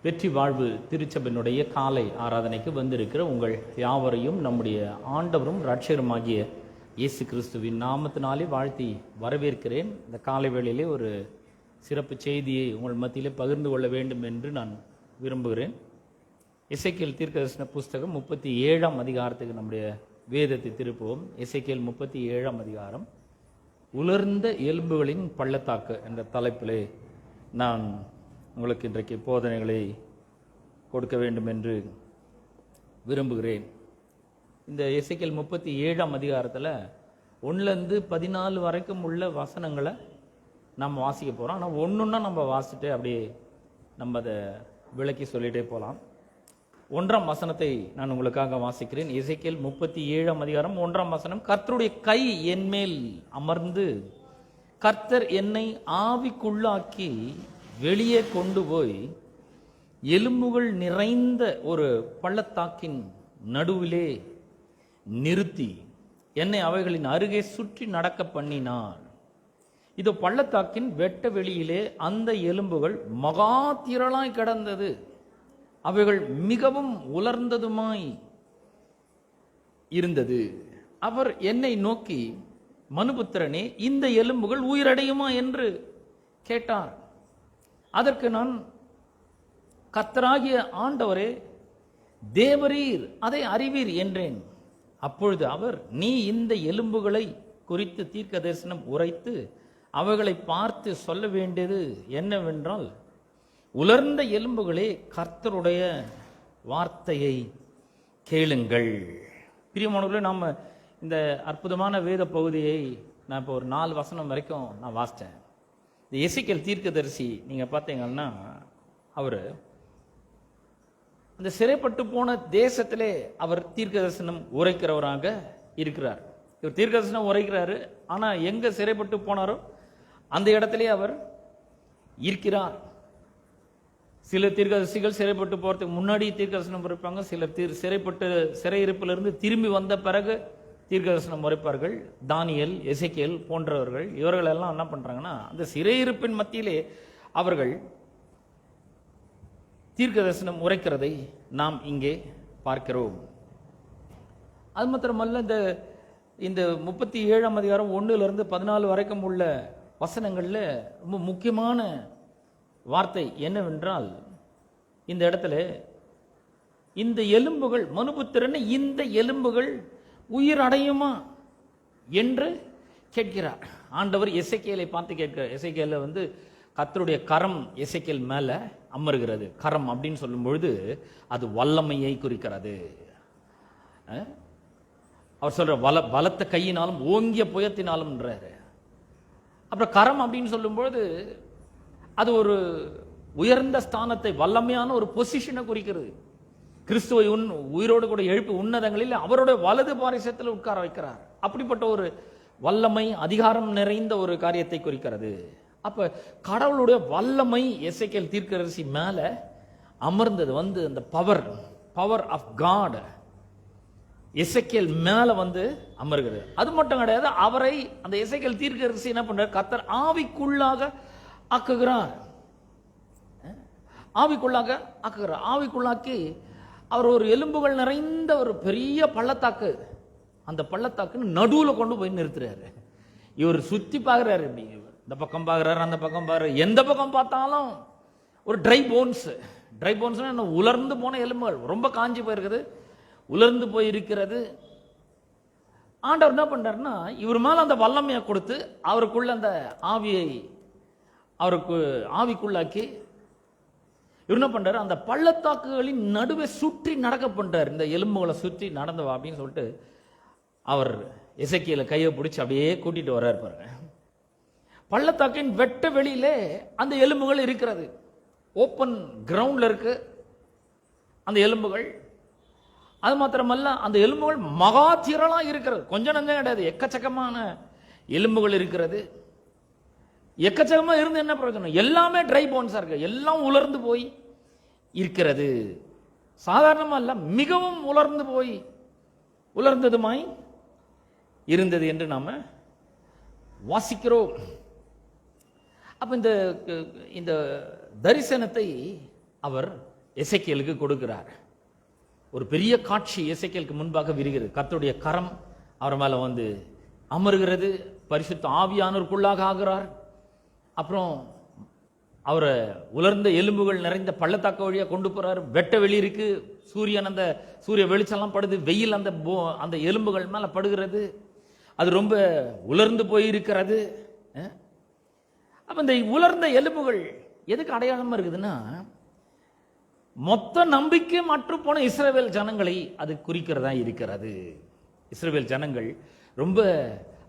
வெற்றி வாழ்வு திருச்சபையினுடைய காலை ஆராதனைக்கு வந்திருக்கிற உங்கள் யாவரையும் நம்முடைய ஆண்டவரும் இரட்சகருமாகிய இயேசு கிறிஸ்துவின் நாமத்தினாலே வாழ்த்தி வரவேற்கிறேன். இந்த காலை வேளையிலே ஒரு சிறப்பு செய்தியை உங்கள் மத்தியிலே பகிர்ந்து கொள்ள வேண்டும் என்று நான் விரும்புகிறேன். எசேக்கியேல் தீர்க்கதரிசன புஸ்தகம் 37ஆம் அதிகாரத்துக்கு நம்முடைய வேதத்தை திருப்புவோம். எசேக்கியேல் 37ஆம் அதிகாரம், உலர்ந்த எலும்புகளின் பள்ளத்தாக்கு என்ற தலைப்பிலே நான் உங்களுக்கு இன்றைக்கு போதனைகளை கொடுக்க வேண்டும் என்று விரும்புகிறேன். இந்த எசேக்கியேல் 37ஆம் அதிகாரத்தில் 1லேருந்து 14 வரைக்கும் உள்ள வசனங்களை நம்ம வாசிக்க போகிறோம். ஆனால் ஒன்றுன்னா நம்ம வாசிட்டு அப்படியே நம்ம அதை விளக்கி சொல்லிகிட்டே போகலாம். 1ஆம் வசனத்தை நான் உங்களுக்காக வாசிக்கிறேன். எசேக்கியேல் 37ஆம் அதிகாரம் 1ஆம் வசனம், கர்த்தருடைய கை என்மேல் அமர்ந்து கர்த்தர் என்னை ஆவிக்குள்ளாக்கி வெளியே கொண்டு போய் எலும்புகள் நிறைந்த ஒரு பள்ளத்தாக்கின் நடுவிலே நிறுத்தி என்னை அவைகளின் அருகே சுற்றி நடக்க பண்ணினார். இது பள்ளத்தாக்கின் வெட்ட வெளியிலே அந்த எலும்புகள் மகா திரளாய் கிடந்தது, அவைகள் மிகவும் உலர்ந்ததுமாய் இருந்தது. அவர் என்னை நோக்கி, மனுபுத்திரனே, இந்த எலும்புகள் உயிரடையுமா என்று கேட்டார். அதற்கு நான், கர்த்தராகிய ஆண்டவரே, தேவரீர் அதை அறிவீர் என்றேன். அப்பொழுது அவர், நீ இந்த எலும்புகளை குறித்து தீர்க்க தரிசனம் உரைத்து அவைகளை பார்த்து சொல்ல வேண்டியது என்னவென்றால், உலர்ந்த எலும்புகளே, கர்த்தருடைய வார்த்தையை கேளுங்கள். பிரியமானவர்களே, நாம் இந்த அற்புதமான வேத பகுதியை நான் இப்போ ஒரு 4 வசனம் வரைக்கும் நான் வாசித்தேன். இந்த எசேக்கியேல் தீர்க்கதரிசி நீங்கள் பார்த்தீங்கன்னா, அவர் அந்த சிறைப்பட்டு போன தேசத்திலே அவர் தீர்க்க தரிசனம் உரைக்கிறவராக இருக்கிறார். இவர் தீர்க்க தரிசனம் உரைக்கிறாரு, ஆனால் எங்கே சிறைப்பட்டு போனாரோ அந்த இடத்திலே அவர் இருக்கிறார். சில தீர்க்கதரிசிகள் சிறைப்பட்டு போகிறதுக்கு முன்னாடி தீர்க்கதரிசனம் உரைப்பாங்க, சிலர் சிறைப்பட்டு சிறையிருப்பிலிருந்து திரும்பி வந்த பிறகு தீர்க்கதரிசனம் உரைப்பார்கள். தானியேல், எசேக்கியேல் போன்றவர்கள், இவர்கள் எல்லாம் என்ன பண்றாங்கன்னா, அந்த சிறையிருப்பின் மத்தியிலே அவர்கள் தீர்க்கதரிசனம் உரைக்கிறதை நாம் இங்கே பார்க்கிறோம். அது மாத்திரமல்ல, இந்த 37ஆம் அதிகாரம் 1லிருந்து 14 வரைக்கும் உள்ள வசனங்கள்ல ரொம்ப முக்கியமான வார்த்தை என்னவென்றால், இந்த இடத்துல இந்த எலும்புகள், மனுபுத்திரன், இந்த எலும்புகள் உயிர் அடையுமா என்று கேட்கிறார். ஆண்டவர் எசேக்கியேலை பார்த்து கேட்கிறார். எசேக்கியேல கர்த்தருடைய கரம் எசேக்கியேல் மேல அமர்கிறது. கரம் அப்படின்னு சொல்லும் பொழுது அது வல்லமையை குறிக்கிறது. அவர் சொல்ற பலத்த கையினாலும் ஓங்கிய புயத்தினாலும்ன்றாரு. அப்புறம் கரம் அப்படின்னு சொல்லும்பொழுது அது ஒரு உயர்ந்த ஸ்தானத்தை, வல்லமையான ஒரு பொசிஷனை குறிக்கிறது. கிறிஸ்துவை உயிரோடு கூட எழுப்பி உன்னதங்களில் அவருடைய வலது பாரிசத்தில் உட்கார வைக்கிறார். அப்படிப்பட்ட ஒரு வல்லமை, அதிகாரம் நிறைந்த ஒரு காரியத்தை குறிக்கிறது. அப்ப கடவுளுடைய வல்லமை எசேக்கியேல் தீர்க்கதரிசி மேல அமர்ந்தது. அந்த பவர் ஆஃப் காட் எசேக்கியேல் மேல அமர்கிறது. அது மட்டும் கிடையாது, அவரை அந்த எசேக்கியேல் தீர்க்கதரிசி என்ன பண்றார், கர்த்தர் ஆவிக்குள்ளாக ஆக்குகிறார். ஆவிக்குள்ளாக்கி அவர் ஒரு எலும்புகள் நிறைந்த ஒரு பெரிய பள்ளத்தாக்கு, அந்த பள்ளத்தாக்குன்னு நடுவுல கொண்டு போய் நிறுத்துறாரு. இவர் சுத்தி பார்க்கிறாரு, இந்த பக்கம் பார்க்கிறாரு, அந்த பக்கம் பார்க்கிறாரு. எந்த பக்கம் பார்த்தாலும் ஒரு ட்ரை போன்ஸ் உலர்ந்து போன எலும்புகள், ரொம்ப காஞ்சி போயிருக்குது, உலர்ந்து போய் இருக்கிறது. ஆண்டவர் என்ன பண்றாருன்னா, இவர் மேல அந்த வல்லமையை கொடுத்து அவருக்குள்ள அந்த ஆவியை அவருக்கு ஆவிக்குள்ளாக்கி இவர் என்ன பண்றாரு, அந்த பள்ளத்தாக்குகளின் நடுவே சுற்றி நடக்க பண்றாரு. இந்த எலும்புகளை சுற்றி நடந்தவா அப்படின்னு சொல்லிட்டு அவர் எசேக்கியேலை கையை பிடிச்சி அப்படியே கூட்டிட்டு வர்றாரு பாருங்க. பள்ளத்தாக்கின் வெட்ட வெளியிலே அந்த எலும்புகள் இருக்கிறது. ஓப்பன் கிரவுண்ட்ல இருக்கு அந்த எலும்புகள். அது மாத்திரமல்ல, அந்த எலும்புகள் மகா திரளா இருக்கிறது. கொஞ்சம் நஞ்சம் கிடையாது, எக்கச்சக்கமான எலும்புகள் இருக்கிறது. எக்கச்சக்கமா இருந்து என்ன பிரயோஜனம்? எல்லாமே ட்ரை போன்ஸா இருக்கு, எல்லாம் உலர்ந்து போய் இருக்கிறது. சாதாரணமா இல்ல, மிகவும் உலர்ந்ததுமாய் இருந்தது என்று நாம வாசிக்கிறோம். அப்ப இந்த தரிசனத்தை அவர் எசேக்கியேலுக்கு கொடுக்கிறார். ஒரு பெரிய காட்சி எசேக்கியேலுக்கு முன்பாக விரிகிறது. கர்த்தருடைய கரம் அவர் மேல வந்து அமருகிறது. பரிசுத்த ஆவியானவருக்குள்ளாக ஆகிறார். அப்புறம் அவரை உலர்ந்த எலும்புகள் நிறைந்த பள்ளத்தாக்க வழியா கொண்டு போறாரு. வெட்ட வெளி இருக்கு. சூரியன் அந்த சூரிய வெளிச்செல்லாம் படுது. வெயில் அந்த எலும்புகள் மேல படுகிறது. அது ரொம்ப உலர்ந்து போயிருக்கிறது. அப்ப இந்த உலர்ந்த எலும்புகள் எதுக்கு அடையாளமா இருக்குதுன்னா, மொத்த நம்பிக்கை மற்ற போன இஸ்ரவேல் ஜனங்களை அது குறிக்கிறதா இருக்கிறது. இஸ்ரவேல் ஜனங்கள் ரொம்ப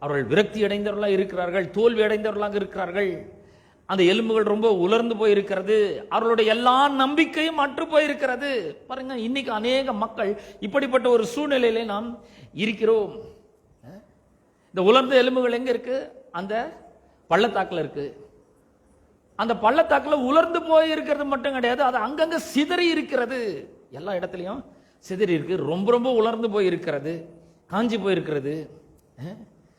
அவர்கள் விரக்தி அடைந்தவர்களாக இருக்கிறார்கள், தோல்வி அடைந்தவர்களாக இருக்கிறார்கள். அந்த எலும்புகள் ரொம்ப உலர்ந்து போயிருக்கிறது. அவர்களுடைய எல்லா நம்பிக்கையும் அற்று போயிருக்கிறது. பாருங்க, இன்னைக்கு அநேக மக்கள் இப்படிப்பட்ட ஒரு சூழ்நிலையிலே நாம் இருக்கிறோம். இந்த உலர்ந்த எலும்புகள் எங்க இருக்கு? அந்த பள்ளத்தாக்குல இருக்கு. அந்த பள்ளத்தாக்குல உலர்ந்து போய் இருக்கிறது மட்டும் கிடையாது, அது அங்கங்க சிதறி இருக்கிறது. எல்லா இடத்துலையும் சிதறி இருக்கு. ரொம்ப ரொம்ப உலர்ந்து போய் இருக்கிறது, காஞ்சி போயிருக்கிறது.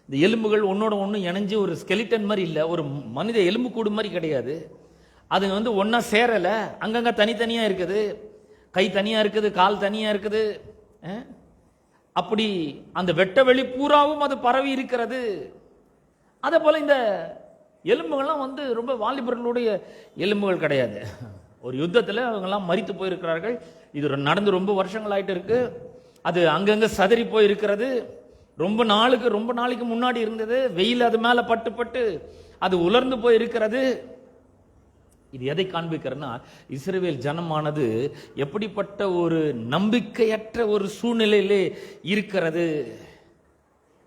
இந்த எலும்புகள் ஒன்னோட ஒன்று இணைஞ்சு ஒரு ஸ்கெலிட்டன் மாதிரி இல்லை, ஒரு மனித எலும்பு கூடு மாதிரி கிடையாது. அது வந்து ஒன்னா சேரல, அங்கங்க தனித்தனியா இருக்குது. கை தனியா இருக்குது, கால் தனியா இருக்குது. அப்படி அந்த வெட்ட வெளி பூராவும் அது பரவி இருக்கிறது. அதே போல இந்த எலும்புகள்லாம் வந்து ரொம்ப வாலிபர்களுடைய எலும்புகள் கிடையாது. ஒரு யுத்தத்தில் அவங்கெல்லாம் மரித்து போயிருக்கிறார்கள். இது நடந்து ரொம்ப வருஷங்கள் ஆயிட்டு இருக்கு. அது அங்கங்க சதறி போயிருக்கிறது. ரொம்ப நாளைக்கு முன்னாடி இருந்தது. வெயில் அது மேல பட்டு பட்டு அது உலர்ந்து போய் இருக்கிறது. இது எதை காண்பிக்கிறதுனா, இஸ்ரவேல் ஜனமானது எப்படிப்பட்ட ஒரு நம்பிக்கையற்ற ஒரு சூழ்நிலையிலே இருக்கிறது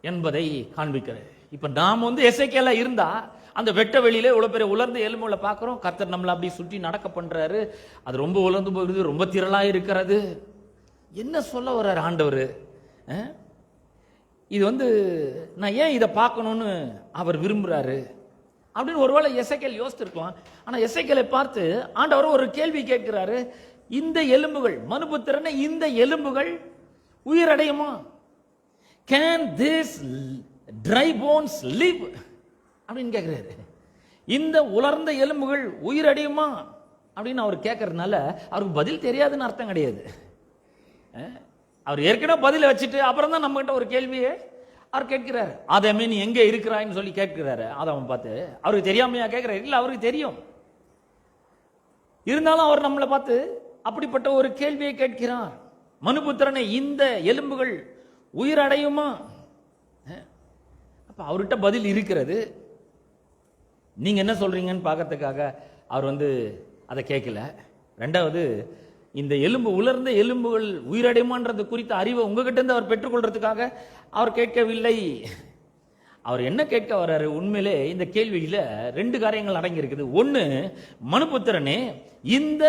என்பதை காண்பிக்கிறது. இப்ப நாம் வந்து எசேக்கியேலா இருந்தா அந்த வெட்ட வெளியிலே இவ்வளவு பெரிய உலர்ந்த எலும்புகளை பார்க்கிறோம். கர்த்தர் நம்மளை அப்படி சுற்றி நடக்க பண்றாரு. அது ரொம்ப உலர்ந்து போகிறது, ரொம்ப திரளா இருக்கிறது. என்ன சொல்ல வர்றாரு ஆண்டவர்? இது வந்து நான் ஏன் இதை பார்க்கணும்னு அவர் விரும்புறாரு அப்படின்னு ஒருவேளை எசேக்கியேல் யோசிச்சிருக்கலாம். ஆனா எசேக்கியேலை பார்த்து ஆண்டவர் ஒரு கேள்வி கேட்கிறாரு. இந்த எலும்புகள், மனுபுத்திரனே, இந்த எலும்புகள் உயிரடையுமா? Can this dry bones live அப்படின்னு கேட்கிறாரு. இந்த உலர்ந்த எலும்புகள் உயிரடையுமா அப்படின்னு அவர் கேட்கறதுனால அவருக்கு பதில் தெரியாதுன்னு அர்த்தம் கிடையாது. அவர் ஏற்கனவே பதில வச்சுட்டு அப்புறம் தான் நம்ம கிட்ட ஒரு கேள்வியை அவர் கேட்கிறார். ஆதாமே, நீ எங்க இருக்கிறாய்ன்னு சொல்லி கேட்கிறாரு. ஆதாம் பார்த்து அவருக்கு தெரியாமையா கேட்கிறாரு? இல்ல, அவருக்கு தெரியும். இருந்தாலும் அவர் நம்மளை பார்த்து அப்படிப்பட்ட ஒரு கேள்வியை கேட்கிறார். மனுபுத்திரனே, இந்த எலும்புகள் உயிரடையுமா? அப்ப அவர்கிட்ட பதில் இருக்கிறது. நீங்க என்ன சொல்றீங்கன்னு பார்க்கறதுக்காக அவர் வந்து அதை கேட்கல. ரெண்டாவது, இந்த எலும்பு, உலர்ந்த எலும்புகள் உயிரடைமான்றது குறித்த அறிவை உங்ககிட்ட இருந்து அவர் பெற்றுக்கொள்றதுக்காக அவர் கேட்கவில்லை. அவர் என்ன கேட்க வர்றாரு? உண்மையிலே இந்த கேள்வியில ரெண்டு காரியங்கள் அடங்கி இருக்குது. ஒன்னு, மனுபுத்திரனே, இந்த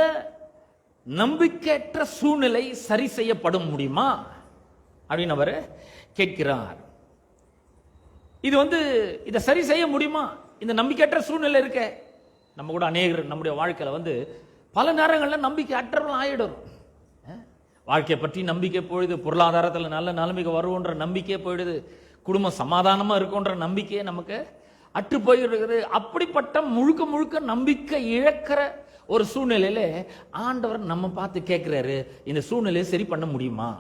நம்பிக்கையற்ற சூழ்நிலை சரி செய்யப்படும் முடியுமா அப்படின்னு அவர் கேட்கிறார். இது வந்து இதை சரி செய்ய முடியுமா? இந்த நம்பிக்கையற்ற சூழ்நிலை இருக்க, நம்ம கூட அநேகர் நம்முடைய வாழ்க்கையில வந்து பல நேரங்களில் நம்பிக்கை அற்றவர்கள் ஆயிடும். வாழ்க்கையை பற்றி நம்பிக்கை போயிடுது, பொருளாதாரத்தில் நல்ல நிலைமைக்கு வருவோன்ற நம்பிக்கையே போயிடுது, குடும்பம் சமாதானமா இருக்கும்ன்ற நம்பிக்கையே நமக்கு அற்று போயிருக்குது. அப்படிப்பட்ட முழுக்க முழுக்க நம்பிக்கை இழக்கிற ஒரு சூழ்நிலையில ஆண்டவர் நம்ம பார்த்து கேட்கிறாரு, இந்த சூழ்நிலையை சரி பண்ண முடியுமா?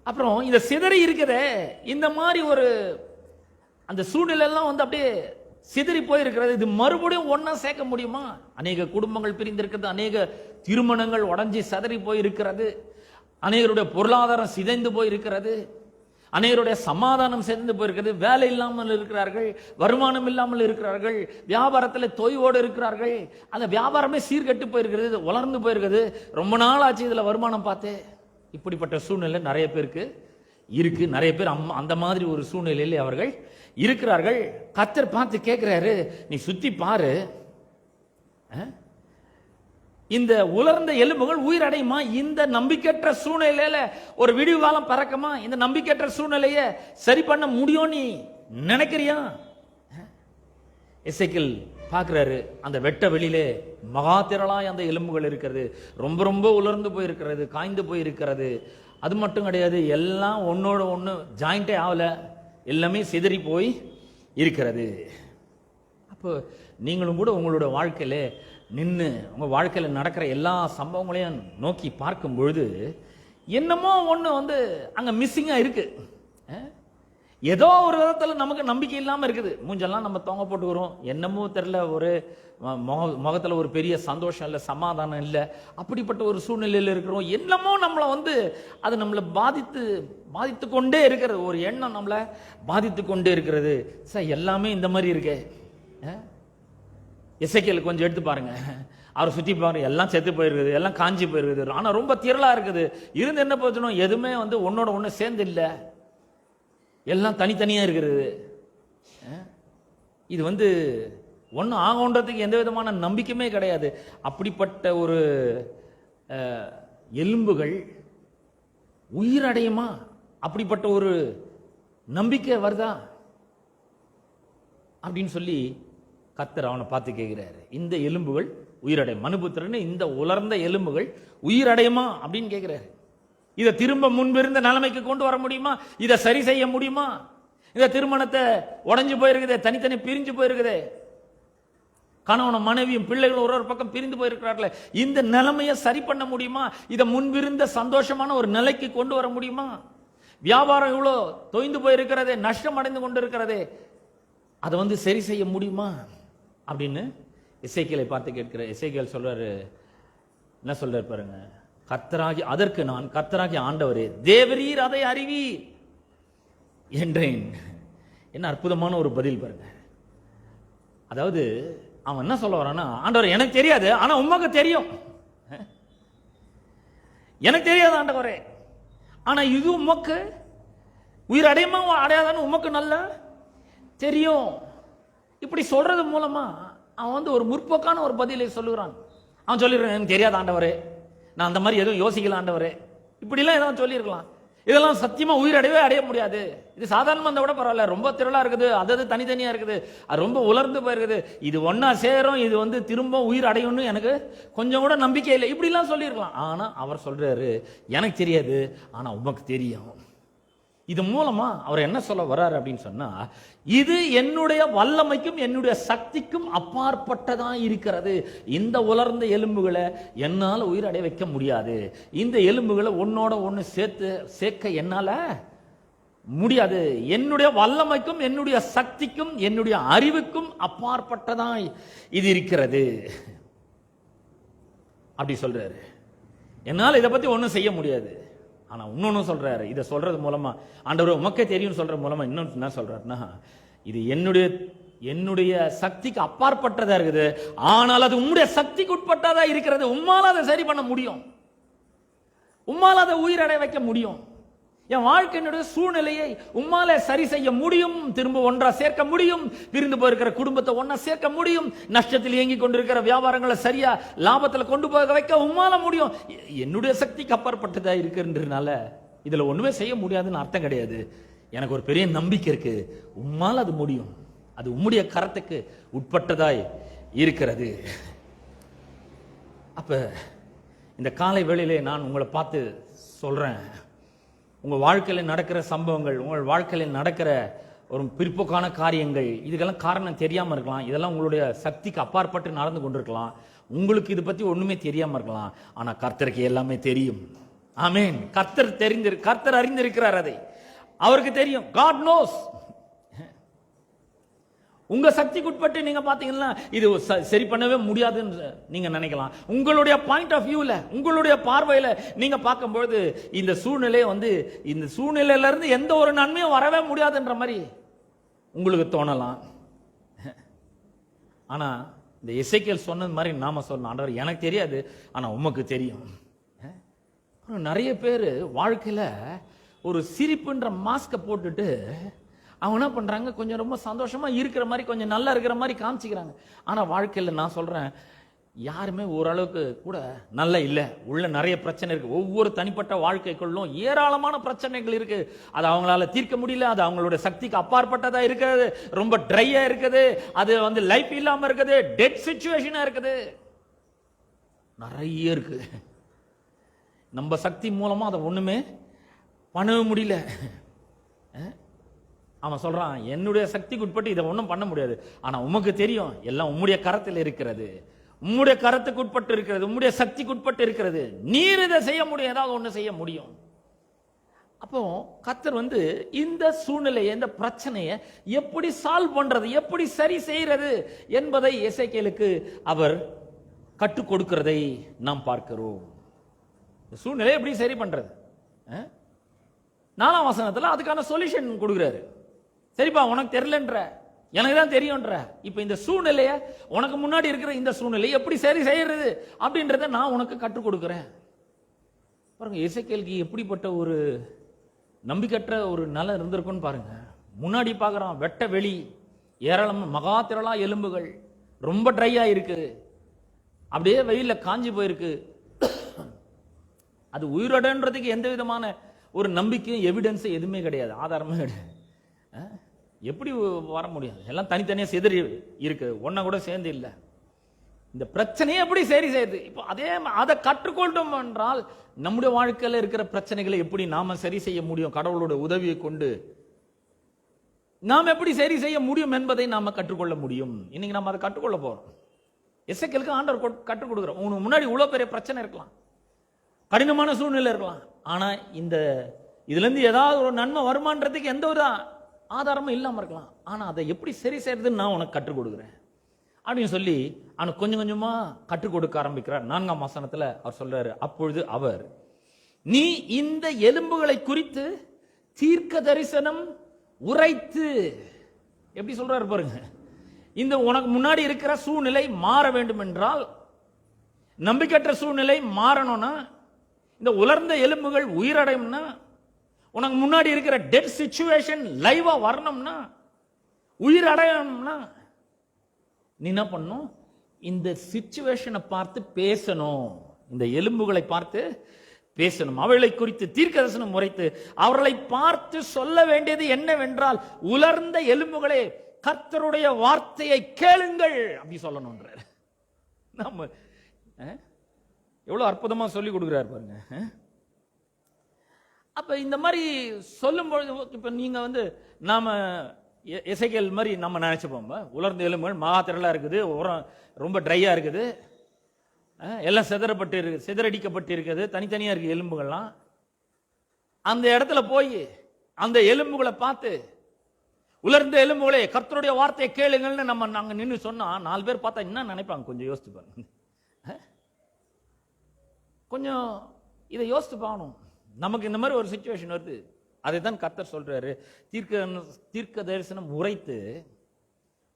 அப்புறம் இந்த சிதறி இருக்குதே, இந்த மாதிரி ஒரு அந்த சூழ்நிலை எல்லாம் வந்து அப்படியே சிதறி போயிருக்கிறது. இது மறுபடியும் ஒன்னா சேர்க்க முடியுமா? அநேக குடும்பங்கள் பிரிந்திருக்கிறது, அநேக திருமணங்கள் உடஞ்சி சதறி போயிருக்கிறது, அநேகருடைய பொருளாதாரம் சிதைந்து போயிருக்கிறது, அநேகருடைய சமாதானம் சிதைந்து போயிருக்கிறது, வேலை இல்லாமல் இருக்கிறார்கள், வருமானம் இல்லாமல் இருக்கிறார்கள், வியாபாரத்தில் தொய்வோடு இருக்கிறார்கள், அந்த வியாபாரமே சீர்கட்டு போயிருக்கிறது, வளர்ந்து போயிருக்கிறது, ரொம்ப நாள் ஆச்சு இதுல வருமானம் பார்த்து. இப்படிப்பட்ட சூழ்நிலை நிறைய பேருக்கு இருக்கு. நிறைய பேர் அந்த மாதிரி ஒரு சூழ்நிலையில் அவர்கள் இருக்கிறார்கள். கர்த்தர் பார்த்து கேட்கிறாரு, நீ சுத்தி பாரு, இந்த உலர்ந்த எலும்புகள் உயிரடையுமா? இந்த நம்பிக்கையற்ற சூழ்நிலையில ஒரு விடிவு காலம் பறக்குமா? இந்த நம்பிக்கையற்ற சூழ்நிலைய சரி பண்ண முடியும் நீ நினைக்கிறியா? எசேக்கியேல் பார்க்கிறாரு, அந்த வெட்ட வெளியிலே மகா திரளாய் அந்த எலும்புகள் இருக்கிறது, ரொம்ப ரொம்ப உலர்ந்து போயிருக்கிறது, காய்ந்து போயிருக்கிறது. அது மட்டும் கிடையாது, எல்லாம் ஒன்னோட ஒன்று ஜாயிண்டே ஆகல, எல்லாமே சிதறி போய் இருக்கிறது. அப்ப அப்போ நீங்களும் கூட உங்களோட வாழ்க்கையில நின்று உங்க வாழ்க்கையில நடக்கிற எல்லா சம்பவங்களையும் நோக்கி பார்க்கும் பொழுது என்னமோ ஒண்ணு வந்து அங்க மிஸ்ஸிங்கா இருக்கு. ஏதோ ஒரு விதத்துல நமக்கு நம்பிக்கை இல்லாம இருக்குது. மூஞ்செல்லாம் நம்ம தொங்க போட்டுக்கிறோம், என்னமோ தெரியல, ஒரு முகத்துல ஒரு பெரிய சந்தோஷம் இல்லை, சமாதானம் இல்லை, அப்படிப்பட்ட ஒரு சூழ்நிலையில் இருக்கிறோம். என்னமோ நம்மளை வந்து அது நம்மளை பாதித்து கொண்டே இருக்கிறது, ஒரு எண்ணம் நம்மளை பாதித்து கொண்டே இருக்கிறது. சார் எல்லாமே இந்த மாதிரி இருக்கு. எசேக்கியேல் கொஞ்சம் எடுத்து பாருங்க, அவரை சுற்றி பாருங்க, எல்லாம் செத்து போயிருக்குது, எல்லாம் காஞ்சி போயிருக்குது, ஆனா ரொம்ப திரளா இருக்குது. இருந்து என்ன பிரயோஜனம்? எதுவுமே வந்து ஒன்னோட ஒண்ணு சேர்ந்து இல்லை, எல்லாம் தனித்தனியா இருக்கிறது. இது வந்து ஒன்றும் ஆகன்றதுக்கு எந்த விதமான நம்பிக்கையுமே கிடையாது. அப்படிப்பட்ட ஒரு எலும்புகள் உயிரடையுமா? அப்படிப்பட்ட ஒரு நம்பிக்கை வருதா அப்படின்னு சொல்லி கர்த்தர் அவனை பார்த்து கேட்கிறாரு. இந்த எலும்புகள் உயிரடையும், மனுபுத்திரன்னு இந்த உலர்ந்த எலும்புகள் உயிரடையுமா அப்படின்னு கேட்கிறாரு. இதை திரும்ப முன்பிருந்த நிலைமைக்கு கொண்டு வர முடியுமா? இதை சரி செய்ய முடியுமா? இந்த திருமணத்தை உடைஞ்சு போயிருக்குதே, தனித்தனி பிரிஞ்சு போயிருக்குதே, கணவனும் மனைவியும் பிள்ளைகளும் ஒரு பக்கம் பிரிந்து போயிருக்கிறார்களே, இந்த நிலைமையை சரி பண்ண முடியுமா? இதை முன்பிருந்த சந்தோஷமான ஒரு நிலைக்கு கொண்டு வர முடியுமா? வியாபாரம் இவ்வளோ தொய்ந்து போயிருக்கிறதே, நஷ்டம் அடைந்து கொண்டு இருக்கிறதே, அதை வந்து சரி செய்ய முடியுமா அப்படின்னு எசேக்கியேலை பார்த்து கேட்கிற. எசேக்கியேல் சொல்றாரு, என்ன சொல்றாரு பாருங்க, அதற்கு நான் கர்த்தராகி ஆண்டவரே தேவரீர் அதை அறிவீர் என்றேன். என்ன அற்புதமான ஒரு பதில் பாருங்க. அதாவது அவன் என்ன சொல்ல வரான்னா, ஆண்டவர் எனக்கு தெரியாது, ஆனா உமக்கு தெரியும். எனக்கு தெரியாது ஆண்டவரே, ஆனா இது உமக்கு உயிர் அடையுமா அடையாதான்னு உமக்கு நல்லா தெரியும். இப்படி சொல்றது மூலமா அவன் வந்து ஒரு முற்போக்கான ஒரு பதிலை சொல்லுகிறான். அவன் சொல்லிடுறான், எனக்கு தெரியாது ஆண்டவரே, நான் அந்த மாதிரி எதுவும் யோசிக்கல ஆண்டவரே, இப்படிலாம் ஏதாவது சொல்லியிருக்கலாம். இதெல்லாம் சத்தியமா உயிரடையவே அடைய முடியாது. இது சாதாரணமா இருந்தா கூட பரவாயில்ல, ரொம்ப திரளா இருக்குது, அது தனித்தனியா இருக்குது, அது ரொம்ப உலர்ந்து போயிருக்குது, இது ஒன்னா சேரும், இது வந்து திரும்ப உயிர் அடையும்னு எனக்கு கொஞ்சம் கூட நம்பிக்கை இல்லை, இப்படிலாம் சொல்லியிருக்கலாம். ஆனா அவர் சொல்றாரு, எனக்கு தெரியாது, ஆனா உமக்கு தெரியும். இது மூலமா அவர் என்ன சொல்ல வர்றாரு அப்படின்னு சொன்னா, இது என்னுடைய வல்லமைக்கும் என்னுடைய சக்திக்கும் அப்பாற்பட்டதா இருக்கிறது. இந்த உலர்ந்த எலும்புகளை என்னால உயிரடைய வைக்க முடியாது. இந்த எலும்புகளை ஒன்னோட ஒன்னு சேர்க்க என்னால முடியாது. என்னுடைய வல்லமைக்கும் என்னுடைய சக்திக்கும் என்னுடைய அறிவுக்கும் அப்பாற்பட்டதா இது இருக்கிறது அப்படி சொல்றாரு. என்னால இதை பத்தி ஒன்னும் செய்ய முடியாது. ஆனா இன்னொன்னு சொல்றாரு, இதை சொல்றது மூலமா, ஆண்டவர் உமக்கே தெரியும் சொல்ற மூலமா இன்னொன்னு என்ன சொல்றாருன்னா, இது என்னுடைய சக்திக்கு அப்பாற்பட்டதா இருக்குது, ஆனால் அது உம்முடைய சக்திக்கு உட்பட்டதா இருக்கிறது. உம்மால அதை சரி பண்ண முடியும், உம்மால அதை உயிரடைய வைக்க முடியும். என் வாழ்க்கையினுடைய சூழ்நிலையை உம்மால சரி செய்ய முடியும், திரும்ப ஒன்றா சேர்க்க முடியும், பிரிந்து போயிருக்கிற குடும்பத்தை ஒன்னா சேர்க்க முடியும், நஷ்டத்தில் இயங்கி கொண்டிருக்கிற வியாபாரங்களை சரியா லாபத்தில் கொண்டு போக வைக்க உம்மால முடியும். என்னுடைய சக்திக்கு அப்பாற்பட்டதா இருக்குன்றதுனால இதுல ஒண்ணுமே செய்ய முடியாதுன்னு அர்த்தம் கிடையாது. எனக்கு ஒரு பெரிய நம்பிக்கை இருக்கு, உம்மால அது முடியும், அது உம்முடைய கரத்துக்கு உட்பட்டதாய் இருக்கிறது. அப்ப இந்த காலை வேளையிலே நான் உங்களை பார்த்து சொல்றேன், உங்க வாழ்க்கையில் நடக்கிற சம்பவங்கள், உங்கள் வாழ்க்கையில் நடக்கிற ஒரு பிற்போக்கான காரியங்கள், இதுக்கெல்லாம் காரணம் தெரியாம இருக்கலாம், இதெல்லாம் உங்களுடைய சக்திக்கு அப்பாற்பட்டு நடந்து கொண்டிருக்கலாம், உங்களுக்கு இது பத்தி ஒண்ணுமே தெரியாம இருக்கலாம். ஆனா கர்த்தருக்கு எல்லாமே தெரியும். ஆமென். கர்த்தர் அறிந்திருக்கிறார், அதை அவருக்கு தெரியும். God knows. உங்க சக்திக்கு உட்பட்டு நீங்க பாத்தீங்கன்னா இது சரி பண்ணவே முடியாதுன்னு நீங்க நினைக்கலாம். உங்களுடைய பாயிண்ட் ஆஃப் வியூல, உங்களுடைய பார்வையில நீங்க பார்க்கும்போது இந்த சூழ்நிலையை வந்து, இந்த சூழ்நிலையில இருந்து எந்த ஒரு நன்மையும் வரவே முடியாதுன்ற மாதிரி உங்களுக்கு தோணலாம். ஆனா இந்த எசேக்கியேல் சொன்னது மாதிரி நாம சொல்லணும், ஆண்டவர் எனக்கு தெரியாது, ஆனா உமக்கு தெரியும். நிறைய பேர் வாழ்க்கையில ஒரு சிரிப்புன்ற மாஸ்கை போட்டுட்டு அவங்க என்ன பண்றாங்க, கொஞ்சம் ரொம்ப சந்தோஷமா இருக்கிற மாதிரி, கொஞ்சம் நல்லா இருக்கிற மாதிரி காமிச்சிக்கிறாங்க. ஆனா வாழ்க்கையில நான் சொல்றேன், யாருமே ஓரளவுக்கு கூட நல்லா இல்லை. உள்ள நிறைய பிரச்சனை இருக்கு. ஒவ்வொரு தனிப்பட்ட வாழ்க்கைக்குள்ளும் ஏராளமான பிரச்சனைகள் இருக்கு. அது அவங்களால தீர்க்க முடியல, அது அவங்களோட சக்திக்கு அப்பாற்பட்டதா இருக்குது, ரொம்ப ட்ரையா இருக்குது, அது வந்து லைஃப் இல்லாம இருக்குது, டெட் சிச்சுவேஷனா இருக்குது, நிறைய இருக்கு. நம்ம சக்தி மூலமா அதை ஒண்ணுமே பண்ணவே முடியல. அவன் சொல்றான், என்னுடைய சக்திக்கு உட்பட்டு இதை ஒன்றும் பண்ண முடியாது, ஆனா உமக்கு தெரியும் எல்லாம் உம்முடைய கரத்தில் இருக்கிறது, உம்முடைய கரத்துக்கு உட்பட்டு இருக்கிறது, உம்முடைய சக்திக்கு உட்பட்டு இருக்கிறது, நீர் இதை செய்ய முடியும், ஏதாவது ஒன்று செய்ய முடியும். அப்போ கர்த்தர் இந்த சூழ்நிலையை, இந்த பிரச்சனையை எப்படி சால்வ் பண்றது, எப்படி சரி செய்யறது என்பதை எசேக்கியேலுக்கு அவர் கற்றுக் கொடுக்கிறதை நாம் பார்க்கிறோம். சூழ்நிலை எப்படி சரி பண்றது, 4ஆம் வசனத்துல அதுக்கான சொல்யூஷன் கொடுக்கிறாரு. சரிப்பா, உனக்கு தெரியலன்ற, எனக்கு தான் தெரியும்ன்ற. இப்ப இந்த சூழ்நிலைய, உனக்கு முன்னாடி இருக்கிற இந்த சூழ்நிலையை எப்படி சரி செய்யறது அப்படின்றத நான் உனக்கு கற்றுக் கொடுக்கிறேன். பாருங்க, எசேக்கியேலுக்கு எப்படிப்பட்ட ஒரு நம்பிக்கற்ற ஒரு நிலை இருந்திருக்குன்னு பாருங்க. முன்னாடி பார்க்கறான், வெட்ட வெளி, ஏராளம் மகா திரளா எலும்புகள், ரொம்ப ட்ரையா இருக்கு, அப்படியே வெயில்ல காஞ்சி போயிருக்கு. அது உயிரோடன்றதுக்கு எந்த விதமான ஒரு நம்பிக்கையும் எவிடன்ஸ் எதுவுமே கிடையாது, ஆதாரமே கிடையாது. எப்படி வர முடியாது? எல்லாம் தனித்தனியா சிதறி இருக்கு, ஒன்ன கூட சேர்ந்து இல்லை. இந்த பிரச்சனையை எப்படி சரி செய்யுது? இப்போ அதை கற்றுக்கொண்டோம் என்றால் நம்முடைய வாழ்க்கையில் இருக்கிற பிரச்சனைகளை எப்படி நாம சரி செய்ய முடியும், கடவுளோட உதவியை கொண்டு நாம் எப்படி சரி செய்ய முடியும் என்பதை நாம கற்றுக்கொள்ள முடியும். இன்னைக்கு நம்ம அதை கற்றுக்கொள்ள போறோம். எசேக்கியேலுக்கு ஆண்டவர் கற்றுக் கொடுக்குறோம். உனக்கு முன்னாடி இவ்வளவு பெரிய பிரச்சனை இருக்கலாம், கடினமான சூழ்நிலை இருக்கலாம், ஆனா இதுல இருந்து ஏதாவது ஒரு நன்மை வருமானத்துக்கு எந்த ஒரு ஆதாரமும் இல்லாம இருக்கலாம், ஆனா அதை எப்படி சரி செய்யறதுன்னு நான் உனக்கு கற்றுக் கொடுக்குறேன் அப்படின்னு சொல்லி அவனுக்கு கொஞ்சம் கொஞ்சமா கற்றுக் கொடுக்க ஆரம்பிக்கிறார். 4ஆம் வசனத்துல அவர் சொல்றாரு, அப்பொழுது அவர், நீ இந்த எலும்புகளை குறித்து தீர்க்க தரிசனம் உரைத்து, எப்படி சொல்றாரு பாருங்க, இந்த உனக்கு முன்னாடி இருக்கிற சூழ்நிலை மாற வேண்டும் என்றால், நம்பிக்கையற்ற சூழ்நிலை மாறணும்னா, இந்த உலர்ந்த எலும்புகள் உயிரடையும்னா, உனக்கு முன்னாடி இருக்கிற டெட் சிச்சுவேஷன் லைவா வரணும்னா, உயிர் அடையணும்னா நீ என்ன பண்ணும்? இந்த சிச்சுவேஷனை பார்த்து பேசணும், இந்த எலும்புகளை பார்த்து பேசணும். அவர்களை குறித்து தீர்க்கதரிசனம் உரைத்து அவர்களை பார்த்து சொல்ல வேண்டியது என்னவென்றால், உலர்ந்த எலும்புகளே கர்த்தருடைய வார்த்தையை கேளுங்கள் அப்படி சொல்லணும்ன்றார். நம்ம எவ்வளவு அற்புதமா சொல்லி கொடுக்கிறார் பாருங்க. அப்ப இந்த மாதிரி சொல்லும் பொழுது, இப்ப நீங்க நாம எசேக்கியேல் மாதிரி நம்ம நினைச்சுப்போம், உலர்ந்த எலும்புகள் மகா திரளா இருக்குது, ரொம்ப ட்ரையா இருக்குது, எல்லாம் சிதறடிக்கப்பட்டு இருக்குது, தனித்தனியா இருக்கு எலும்புகள்லாம். அந்த இடத்துல போய் அந்த எலும்புகளை பார்த்து, உலர்ந்த எலும்புகளே கர்த்தருடைய வார்த்தையை கேளுங்கள்னு நாங்க நின்று சொன்னா 4 பேர் பார்த்தா என்ன நினைப்பாங்க? கொஞ்சம் யோசித்து பாருங்க. கொஞ்சம் இதை யோசித்து பார்க்கணும். நமக்கு இந்த மாதிரி ஒரு சிச்சுவேஷன் வருது, அதை தான் கர்த்தர் சொல்றாரு, தீர்க்க தரிசனம் உரைத்து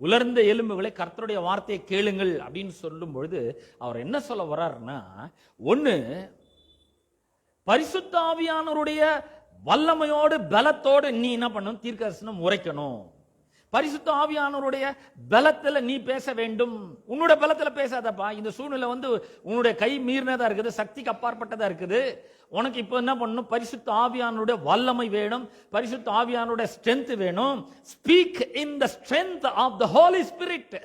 உலர்ந்த எலும்புகளை கர்த்தருடைய வார்த்தையை கேளுங்கள் அப்படின்னு சொல்லும் பொழுது அவர் என்ன சொல்ல வர்றாருன்னா, ஒண்ணு, பரிசுத்த ஆவியானவருடைய வல்லமையோடு பலத்தோடு நீ என்ன பண்ணணும்? தீர்க்க தரிசனம் உரைக்கணும். பரிசுத்த ஆவியானவருடைய பலத்துல நீ பேச வேண்டும். உன்னோட பலத்துல பேசாதப்பா. இந்த சூழ்நிலை உன்னுடைய கை மீறினதா இருக்குது, சக்திக்கு அப்பாற்பட்டதா இருக்குது. உனக்கு இப்ப என்ன பண்ணணும்? பரிசுத்த ஆவியானவருடைய வல்லமை வேணும், பரிசுத்த ஆவியானவருடைய ஸ்ட்ரென்த் வேணும். Speak in the strength of the holy spirit.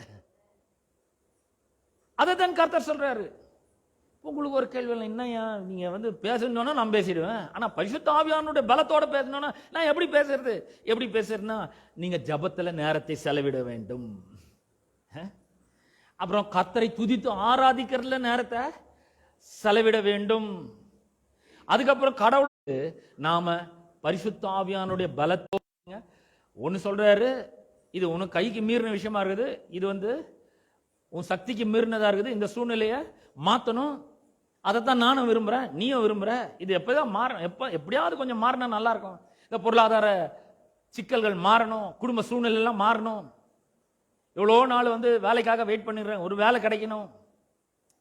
அதை தான் கர்த்தர் சொல்றாரு. உங்களுக்கு ஒரு கேள்வி, என்னையா நீங்க பேசணும்னா நான் பேசிடுவேன், ஆனா பரிசுத்த ஆவியானவருடைய பலத்தோட பேசணும்னா நான் எப்படி பேசுறது? எப்படி பேசுறதுன்னா, நீங்க ஜபத்துல நேரத்தை செலவிட வேண்டும். அப்புறம் கர்த்தரை துதித்து ஆராதிக்கிறதுல நேரத்தை செலவிட வேண்டும். அதுக்கப்புறம் கடவுளுக்கு நாம பரிசுத்த ஆவியானுடைய பலத்தோட ஒன்னு சொல்றாரு, இது உனக்கு கைக்கு மீறின விஷயமா இருக்குது, இது உன் சக்திக்கு மீறினதா இருக்குது, இந்த சூழ்நிலையை மாத்தணும். அதைத்தான் நானும் விரும்புறேன், நீயும் விரும்புற. இது எப்பதான் மாறணும், எப்படியாவது கொஞ்சம் மாறினா நல்லா இருக்கும். இந்த பொருளாதார சிக்கல்கள் மாறணும், குடும்ப சூழ்நிலை எல்லாம் மாறணும். எவ்வளோ நாள் வேலைக்காக வெயிட் பண்ணிடுறேன், ஒரு வேலை கிடைக்கணும்.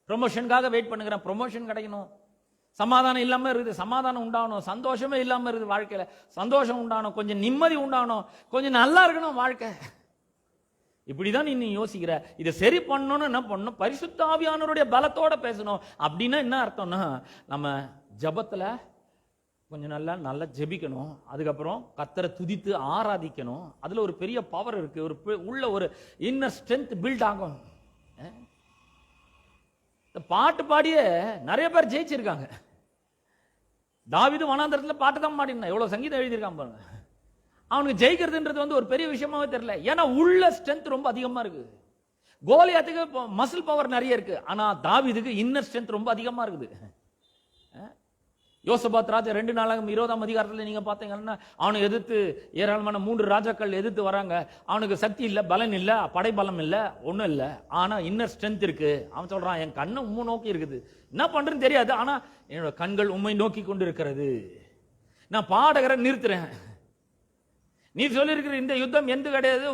ப்ரொமோஷனுக்காக வெயிட் பண்ணுகிறேன், ப்ரொமோஷன் கிடைக்கணும். சமாதானம் இல்லாம இருக்குது, சமாதானம் உண்டாகணும். சந்தோஷமே இல்லாம இருக்குது வாழ்க்கையில, சந்தோஷம் உண்டாகணும். கொஞ்சம் நிம்மதி உண்டாகணும், கொஞ்சம் நல்லா இருக்கணும் வாழ்க்கை. இப்படிதான் நீ யோசிக்கிற. இதை சரி பண்ணணும்னு என்ன பண்ணணும்? பரிசுத்த ஆவியானவருடைய பலத்தோட பேசணும். அப்படின்னா என்ன அர்த்தம்னா, நம்ம ஜபத்துல கொஞ்சம் நல்லா ஜெபிக்கணும். அதுக்கப்புறம் கர்த்தரை துதித்து ஆராதிக்கணும். அதுல ஒரு பெரிய பவர் இருக்கு, உள்ள ஒரு இன்னர் ஸ்ட்ரென்த் பில்ட் ஆகும். பாட்டு பாடியே நிறைய பேர் ஜெயிச்சிருக்காங்க. தாவீது வனாந்தரத்துல பாட்டு தான் பாடினா, எவ்வளவு சங்கீதம் எழுதியிருக்கான் பாருங்க. அவனுக்கு ஜெயிக்கிறதுன்றது வந்து ஒரு பெரிய விஷயமாவே தெரியல. ஏன்னா உள்ள ஸ்ட்ரென்த் ரொம்ப அதிகமா இருக்கு. கோலியாத்துக்கு மசில் பவர் நிறைய இருக்கு, ஆனா தாவீதுக்கு இன்னர் ஸ்ட்ரென்த் ரொம்ப அதிகமா இருக்குது. யோசபாத் ராஜா 2 நாளாகும் 20ஆம் அதிகாரத்தில் நீங்க பாத்தீங்கன்னா அவனை எதிர்த்து ஏராளமான 3 ராஜாக்கள் எதிர்த்து வராங்க. அவனுக்கு சக்தி இல்ல, பலன் இல்ல, படை பலம் இல்ல, ஒண்ணும் இல்ல, ஆனா இன்னர் ஸ்ட்ரென்த் இருக்கு. அவன் சொல்றான், என் கண்ணை உம்மை நோக்கி இருக்குது, என்ன பண்றேன்னு தெரியாது, ஆனா என்னோட கண்கள் உம்மை நோக்கி கொண்டு இருக்கிறது, நான் பாடகரை நிறுத்துறேன். நீ சொல்லியிருக்கிற இந்த யுத்தம் எந்த கிடையாது,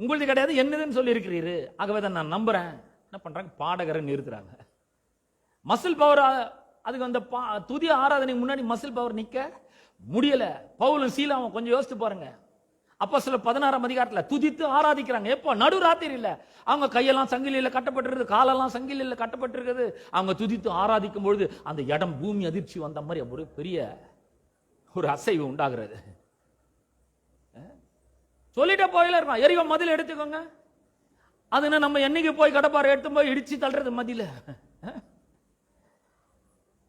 உங்களது கிடையாது, என்னதுன்னு சொல்லி இருக்கிறீரு, ஆகவே தான் நான் நம்புறேன். என்ன பண்றாங்க, பாடகரை நிறுத்துறாங்க. மசில் பவர், அதுக்கு அந்த துதி ஆராதனைக்கு முன்னாடி மசில் பவர் நிக்க முடியல. பவுலும் சீலாவும் கொஞ்சம் யோசித்து பாருங்க. அப்போஸ்தலர் 16ஆம் அதிகாரத்துல துதித்து ஆராதிக்கிறாங்க. எப்போ? நடுராத்திரி இல்ல, அவங்க கையெல்லாம் சங்கிலியில கட்டப்பட்டிருக்குது, காலெல்லாம் சங்கிலியில கட்டப்பட்டிருக்குது. அவங்க துதித்து ஆராதிக்கும் பொழுது அந்த இடம் பூமி அதிர்ச்சி வந்த மாதிரி ஒரு பெரிய ஒரு அசைவு உண்டாகிறது. சொல்லிட்டே போயில இருக்கான், எரிவ மதில் எடுத்துக்கோங்க, அது நம்ம என்னைக்கு போய் கடப்பாறை எடுத்து போய் இடிச்சு தள்ளுறது மதியில.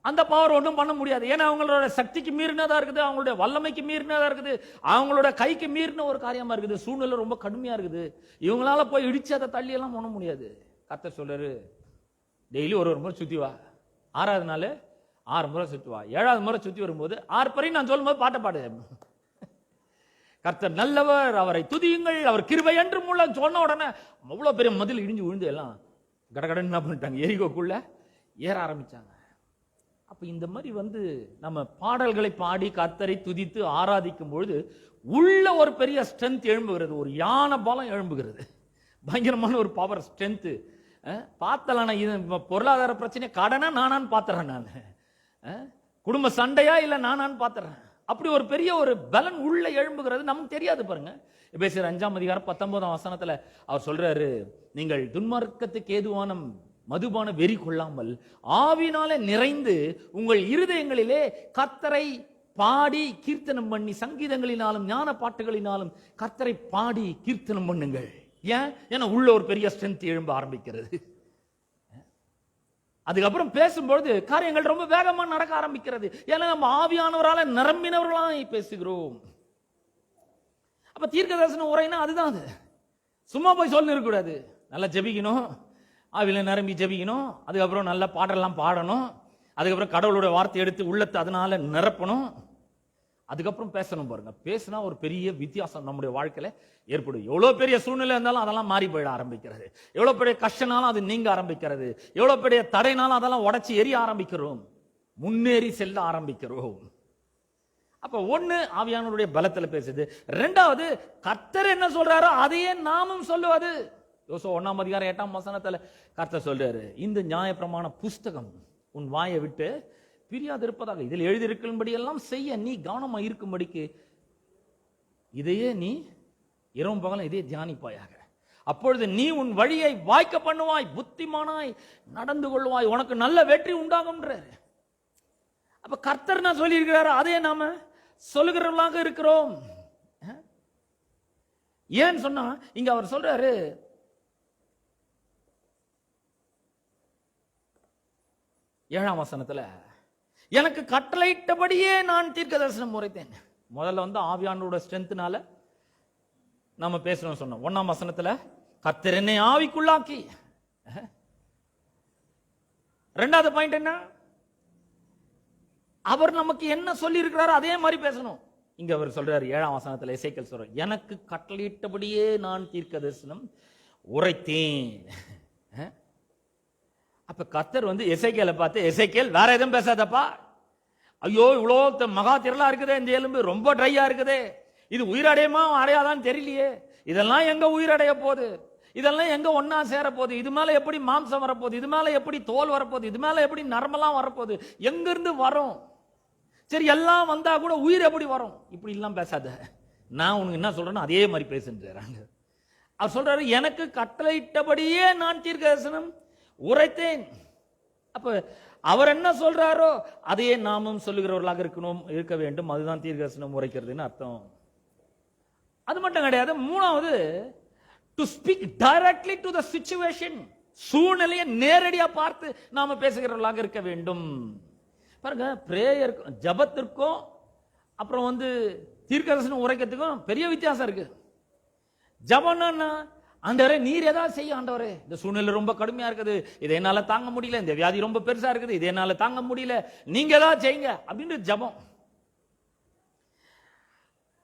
அந்த பவர் ஒன்றும் பண்ண முடியாது. ஏன்னா அவங்களோட சக்திக்கு மீறினதா இருக்குது, அவங்களுடைய வல்லமைக்கு மீறினதா இருக்குது, அவங்களோட கைக்கு மீறின ஒரு காரியமா இருக்குது. சூழ்நிலை ரொம்ப கடுமையா இருக்குது. இவங்களால போய் இடிச்சு அதை தள்ளி எல்லாம் பண்ண முடியாது. கர்த்தர் சொல்றாரு, டெய்லி ஒரு முறை சுத்தி வா, 6வது நாள் 6 முறை சுத்தி வா, 7வது முறை சுத்தி வரும்போது 6 பறை நான் சொல்லும் போது பாட்டை பாடு. கர்த்தர் நல்லவர், அவரை துதியுங்கள், அவர் கிருபை என்று முள்ள சொன்ன உடனே அவ்வளவு பெரிய மதில் இடிஞ்சு விழுந்து எல்லாம் கடகடன் என்ன பண்ணிட்டாங்க, எரிகோக்குள்ள ஏற ஆரம்பிச்சாங்க. அப்ப இந்த மாதிரி வந்து நம்ம பாடல்களை பாடி கர்த்தரை துதித்து ஆராதிக்கும் பொழுது உள்ள ஒரு பெரிய ஸ்ட்ரென்த் எழும்புகிறது, ஒரு யான பலம் எழும்புகிறது, பயங்கரமான ஒரு பவர் ஸ்ட்ரென்த். பார்த்தலாம், இது பொருளாதார பிரச்சனை, கடனா நானான்னு பாத்துறேன், நான் குடும்ப சண்டையா இல்ல நானான்னு பாத்துறேன். அப்படி ஒரு பெரிய ஒரு பலன் உள்ள எழும்புகிறது, நமக்கு தெரியாது பாருங்க. எபேசியர் 5ஆம் அதிகாரம் 19ஆம் வசனத்துல அவர் சொல்றாரு, நீங்கள் துன்மார்க்கத்துக்கு ஏதுவான மதுபான வெறி கொள்ளாமல் ஆவினாலே நிறைந்து உங்கள் இருதயங்களிலே கர்த்தரை பாடி கீர்த்தனம் பண்ணி, சங்கீதங்களினாலும் ஞான பாட்டுகளினாலும் கர்த்தரை பாடி கீர்த்தனம் பண்ணுங்கள். ஏன்? ஏன்னா உள்ள ஒரு பெரிய ஸ்ட்ரென்த் எழும்ப ஆரம்பிக்கிறது. அதுக்கப்புறம் பேசும்பொழுது காரியங்கள் ரொம்ப வேகமா நடக்க ஆரம்பிக்கிறது. ஏன்னா நம்ம ஆவியானவரால நிரம்பினவர்களாய் பேசுகிறோம். அப்ப தீர்க்கதரிசன உரைனா அதுதான். அது சும்மா போய் சொல்லி இருக்கக்கூடாது, நல்லா ஜெபிக்கணும், ஆவில நிரம்பி ஜெபிக்கணும், அதுக்கப்புறம் நல்ல பாடலாம் பாடணும், அதுக்கப்புறம் கடவுளோட வார்த்தை எடுத்து உள்ளத்தை அதனால நிரப்பணும், அதுக்கப்புறம் பேசணும். பாருங்க, பேசினா ஒரு பெரிய வித்தியாசம் நம்முடைய வாழ்க்கையில ஏற்படும். எவ்வளவு பெரிய சூழ்நிலை இருந்தாலும் அதெல்லாம் மாறி போயிட ஆரம்பிக்கிறது, எவ்வளவு பெரிய கஷ்டனாலும் அது நீங்க ஆரம்பிக்கிறது, எவ்வளவு பெரிய தடைனாலும் அதெல்லாம் உடைச்சி எரிய ஆரம்பிக்கிறோம், முன்னேறி செல்ல ஆரம்பிக்கிறோம். அப்ப ஒண்ணு ஆவியானவருடைய பலத்துல பேசுது, 2வது கர்த்தர் என்ன சொல்றாரோ அதையே நாமும் சொல்லுவது. யோசுவா 1ஆம் அதிகாரம் 8ஆம் வசனத்துல கர்த்தர் சொல்றாரு, இந்த நியாயப்பிரமாண புஸ்தகம் உன் வாயை விட்டு பிரியாது இருப்பதாக, இதில் எழுதியிருக்கும்படி எல்லாம் செய்ய நீ கவனமா இருக்கும்படிக்கு இதையே நீ இரவும் பகலும் இதே தியானிப்பாயாக, அப்பொழுது நீ உன் வழியை வாய்க்க பண்ணுவாய், புத்திமானாய் நடந்து கொள்வாய், உனக்கு நல்ல வெற்றி உண்டாகும்ன்றாரு. அப்ப கர்த்தர் நான் சொல்லி இருக்கிறாரு, அதே நாம சொல்லுகிறவர்களாக இருக்கிறோம். ஏன்னு சொன்னா இங்க அவர் சொல்றாரு, ஏழாம் வசனத்துல எனக்கு கட்டளையிட்டபடியே நான் தீர்க்க தரிசனம் உரைத்தேன். முதல்ல வந்து ஆவியானோட ஸ்ட்ரென்த்னால நம்ம பேசணும் சொன்னோம். 1ஆம் வசனத்துல கர்த்தர் என்னை ஆவிக்குள்ளாக்கி. 2வது பாயிண்ட் என்ன, அவர் நமக்கு என்ன சொல்லி இருக்கிறாரோ அதே மாதிரி பேசணும். இங்க அவர் சொல்றாரு 7ஆம் வசனத்துல, எசேக்கியேல் சொல்றார், எனக்கு கட்டளையிட்டபடியே நான் தீர்க்க தரிசனம் உரைத்தேன். அப்ப கர்த்தர் வந்து எசேக்கியேலை பார்த்து, எசேக்கியேல் வேற எதுவும் பேசாதப்பா, ஐயோ இவ்வளோ மகா திரளா இருக்குதே, இந்த எலும்பு ரொம்ப ட்ரையா இருக்குதே, இது உயிரடையுமா அடையாதான்னு தெரியலையே, இதெல்லாம் எங்க உயிரடைய போகுது, இதெல்லாம் எங்க ஒன்னா சேர போகுது, இது மேல எப்படி மாம்சம் வரப்போகுது, இது மேல எப்படி தோல் வரப்போகுது, இது மேல எப்படி நரம்பெல்லாம் வரப்போகுது, எங்கிருந்து வரும், சரி எல்லாம் வந்தா கூட உயிர் எப்படி வரும், இப்படி எல்லாம் பேசாத, நான் உனக்கு என்ன சொல்றேன்னு அதே மாதிரி பேசுறாங்க. அவர் சொல்றாரு, எனக்கு கட்டளையிட்டபடியே நான் தீர்க்க தரிசனம் உரைத்தேன். அப்ப அவர் என்ன சொல்றாரோ அதையே நாமும் சொல்லுகிறவர்களாக இருக்க வேண்டும். அதுதான் தீர்க்க தரிசனம் உரைக்கிறதுன்னு அர்த்தம். அது மட்டும் கிடையாது, 3வது to speak directly to the situation, சூழ்நிலையை நேரடியா பார்த்து நாம பேசுகிறவர்களாக இருக்க வேண்டும். பாருங்க, பிரேயர் ஜபத்திற்கும் அப்புறம் வந்து தீர்க்கதரிசனம் உரைக்கிறதுக்கும் பெரிய வித்தியாசம் இருக்கு. ஜபம்னா, ஆண்டவரே நீர் ஏதாவது செய்ய ஆண்டவரே, இந்த சூழ்நிலை ரொம்ப கடுமையா இருக்குது, இதை என்னால தாங்க முடியல, இந்த வியாதி ரொம்ப பெருசா இருக்குது, இதை என்னால தாங்க முடியல, நீங்க ஏதாவது செய்யுங்க அப்படின்னு ஜபம்.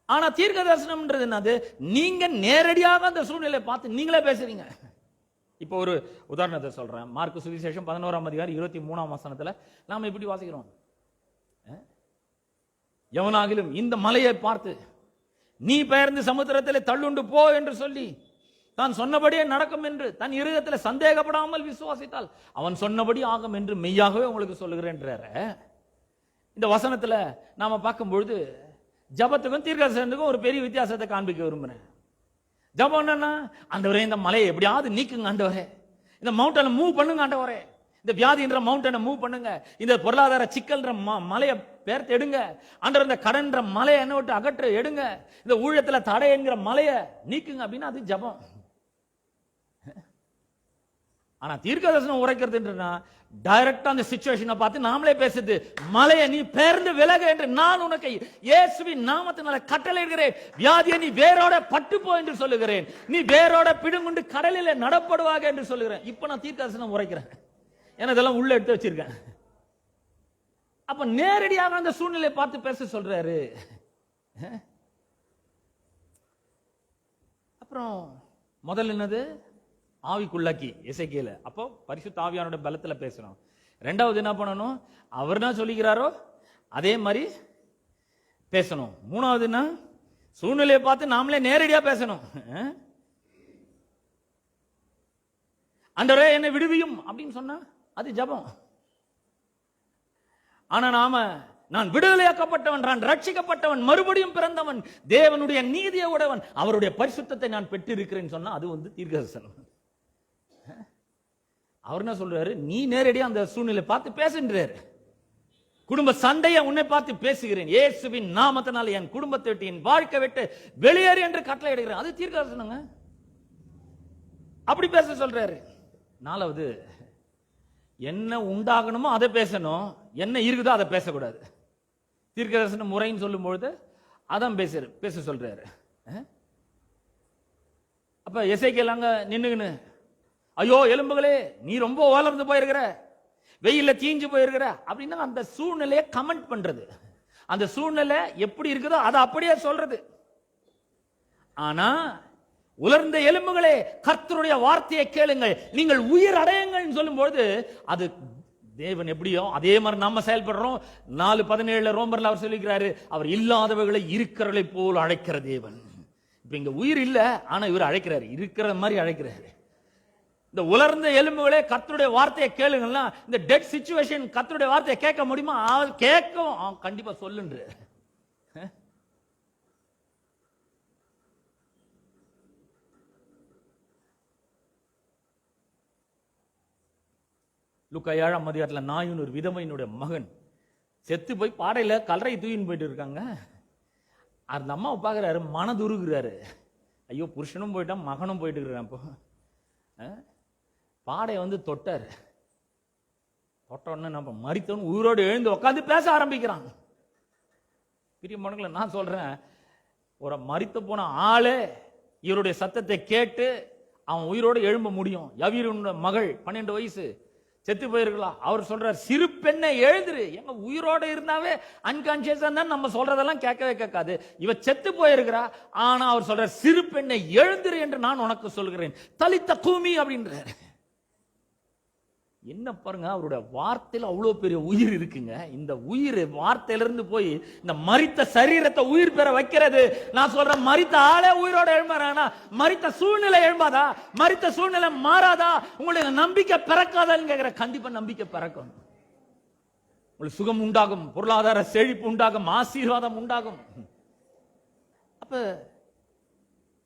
ஆனா தீர்க்க தரிசனம்ன்றது என்னது? நீங்க நேரடியாக அந்த சூழ்நிலை பார்த்து நீங்களே பேசுறீங்க. இப்போ ஒரு உதாரணத்தை சொல்றேன். மார்க்கு சுவிசேஷம் 11ஆம் அதிகாரம் 23ஆம் வசனத்துல நாம இப்படி வாசிக்கிறோம், எவனாகிலும் இந்த மலையை பார்த்து நீ பெயர்ந்து சமுத்திரத்தில் தள்ளுண்டு போ என்று சொல்லி தான் சொன்னபடியே நடக்கும் என்று தன் இருதயத்தில் சந்தேகப்படாமல் விசுவாசித்தால் அவன் சொன்னபடி ஆகும் என்று மெய்யாகவே உங்களுக்கு சொல்லுகிறேன். இந்த வசனத்துல நாம பார்க்கும் பொழுது ஜபத்துக்கும் தீர்க்கதரிசனத்துக்கும் ஒரு பெரிய வித்தியாசத்தை காண்பிக்க விரும்புறேன். ஜபம் என்னன்னா, ஆண்டவரே இந்த மலையை எப்படியாவது நீக்குங்க ஆண்டவரே, இந்த மவுண்டனை மூவ் பண்ணுங்க ஆண்டவரே, இந்த வியாதின்ற மவுண்டனை மூவ் பண்ணுங்க, இந்த பொருளாதார சிக்கல்ன்ற மலையை பேர்த்து எடுங்க ஆண்டவர், இந்த கடன்ற மலையை என்ன விட்டு அகற்ற எடுங்க, இந்த ஊழியத்துல தடை என்கிற மலையை நீக்குங்க அப்படின்னு அது ஜபம். ஆனா தீர்க்கதரிசனம் உரைக்கிறதுன்றா டைரக்டா அந்த சிச்சுவேஷனை பார்த்து நாமளே பேசுது, மலையை நீ பெயர்ந்து விலக என்று நான் உனக்கு இயேசுவின் நாமத்தினால கட்டளையிடுகிறேன், வியாதியை நீ வேரோட பட்டுப்போ என்று சொல்லுகிறேன், நீ வேரோட பிடுங்குண்டு கடலில நடப்படுவாக என்று சொல்லுகிறேன். இப்ப நான் தீர்க்கதரிசனம் உரைக்கிறேன், ஏன்னா இதெல்லாம் உள்ள எடுத்து வச்சிருக்கேன். அப்ப நேரடியாக அந்த சூழ்நிலை பார்த்து பேச சொல்றாரு. அப்புறம் முதல்ல என்னது? ஆவிக்குள்ளாக்கி எசேக்கியேல. அப்போ பரிசுத்த ஆவியானோட பலத்துல பேசணும். ரெண்டாவது என்ன பண்ணணும்? அவர் என்ன சொல்லிக்கிறாரோ அதே மாதிரி பேசணும். மூணாவதுன்னா சூழ்நிலையை பார்த்து நாமளே நேரடியா பேசணும். ஆண்டவரே என்னை விடுவியும் அப்படின்னு சொன்னா அது ஜபம். ஆனா நான் விடுதலையாக்கப்பட்டவன், நான் ரட்சிக்கப்பட்டவன், மறுபடியும் பிறந்தவன், தேவனுடைய நீதியை உடையவன், அவருடைய பரிசுத்தத்தை நான் பெற்றிருக்கிறேன் சொன்னா அது வந்து தீர்க்கதரிசனம். அவர் என்ன சொல்றாரு? நீ நேரடியா அந்த சூழ்நிலை பார்த்து பேசுன்றாரு. குடும்ப சண்டையை உன்னை பார்த்து பேசுகிறேன், இயேசுவின் நாமத்தினால என் குடும்பத்தை விட்டு என் வாழ்க்கை விட்டு வெளியேறு என்று கட்டளை இடுகிறேன். அது தீர்க்கதரிசனங்க. அப்படி பேச சொல்றாரு. நாலாவது, என்ன உண்டாகணுமோ அதை பேசணும், என்ன இருக்குதோ அதை பேசக்கூடாது. தீர்க்கதரிசன முறைன்னு சொல்லும் பொழுது அதான் பேச சொல்றாரு. அப்ப எசேக்கியேல் அங்க நின்னுகின்னு, ஐயோ எலும்புகளே நீ ரொம்ப வளர்ந்து போயிருக்கிற, வெயில்ல தீஞ்சு போயிருக்கிற அப்படின்னா அந்த சூழ்நிலையை கமெண்ட் பண்றது, அந்த சூழ்நிலை எப்படி இருக்குதோ அதை அப்படியே சொல்றது. ஆனா உலர்ந்த எலும்புகளே கர்த்தருடைய வார்த்தையை கேளுங்கள், நீங்கள் உயிர் அடையுங்கள் சொல்லும்போது அது தேவன் எப்படியோ அதே மாதிரி நம்ம செயல்படுறோம். 4:17 ரோமர்ல அவர் சொல்லிக்கிறாரு, அவர் இல்லாதவர்களை இருக்கிறவர்களை போல் அழைக்கிற தேவன். இப்ப இங்க உயிர் இல்ல, ஆனா இவர் அழைக்கிறாரு, இருக்கிற மாதிரி அழைக்கிறாரு. இந்த உலர்ந்த எலும்புகளே கர்த்தருடைய வார்த்தையை கேளுங்கன்னா, இந்த டெட் சிச்சுவேஷன் கர்த்தருடைய வார்த்தையை கேட்க முடியுமா? கேட்கும், கண்டிப்பா சொல்லுன்ற. லூக்கா 7ஆம் அதிகாரத்துல நாயின் ஒரு விதவையினுடைய மகன் செத்து போய் பாடையில கல்லறை தூக்கின்னு போயிட்டு இருக்காங்க. அந்த அம்மாவை பார்க்குறாரு, மனதுருகிறாரு, ஐயோ புருஷனும் போயிட்டான் மகனும் போயிட்டு இருக்கிறான். இப்போ பாடையை வந்து தொட்டார். தொட்டோன்னு நம்ம மரித்தவன் உயிரோடு எழுந்து உட்காந்து பேச ஆரம்பிக்கிறான். பிரியமானவர்களே, நான் சொல்றேன், ஒரு மரித்து போன ஆளே இவருடைய சத்தத்தை கேட்டு அவன் உயிரோடு எழும்ப முடியும். யவீருடைய மகள் 12 வயசு செத்து போயிருக்கலாம். அவர் சொல்றார், சிறு பெண்ணை எழுதுரு. எங்க உயிரோட இருந்தாவே அன்கான்சியஸா இருந்தா நம்ம சொல்றதெல்லாம் கேட்கவே கேட்காது. இவ செத்து போயிருக்கிறா, ஆனா அவர் சொல்றார், சிறு பெண்ணை எழுதுரு என்று நான் உனக்கு சொல்கிறேன், தலித்த கூமி அப்படின்றாரு. என்ன பாருங்க, அவருடைய வார்த்தையில அவ்வளவு பெரிய உயிர் இருக்குங்க. இந்த உயிர் வார்த்தையிலிருந்து போய் இந்த மரித்த சரீரத்தை உயிர் பெற வைக்கிறது. நான் சொல்றேன், மரித்த ஆளே உயிரோட எழுமாறானா? மரித்த சூழ்நிலை எழும்பாதா? மரித்த சூழ்நிலை மாறாதா? உங்களுக்கு நம்பிக்கை பிறக்காதான்னு கேட்கிற. கண்டிப்பா நம்பிக்கை பிறக்கும். உங்களுக்கு சுகம் உண்டாகும், பொருளாதார செழிப்பு உண்டாகும், ஆசீர்வாதம் உண்டாகும். அப்ப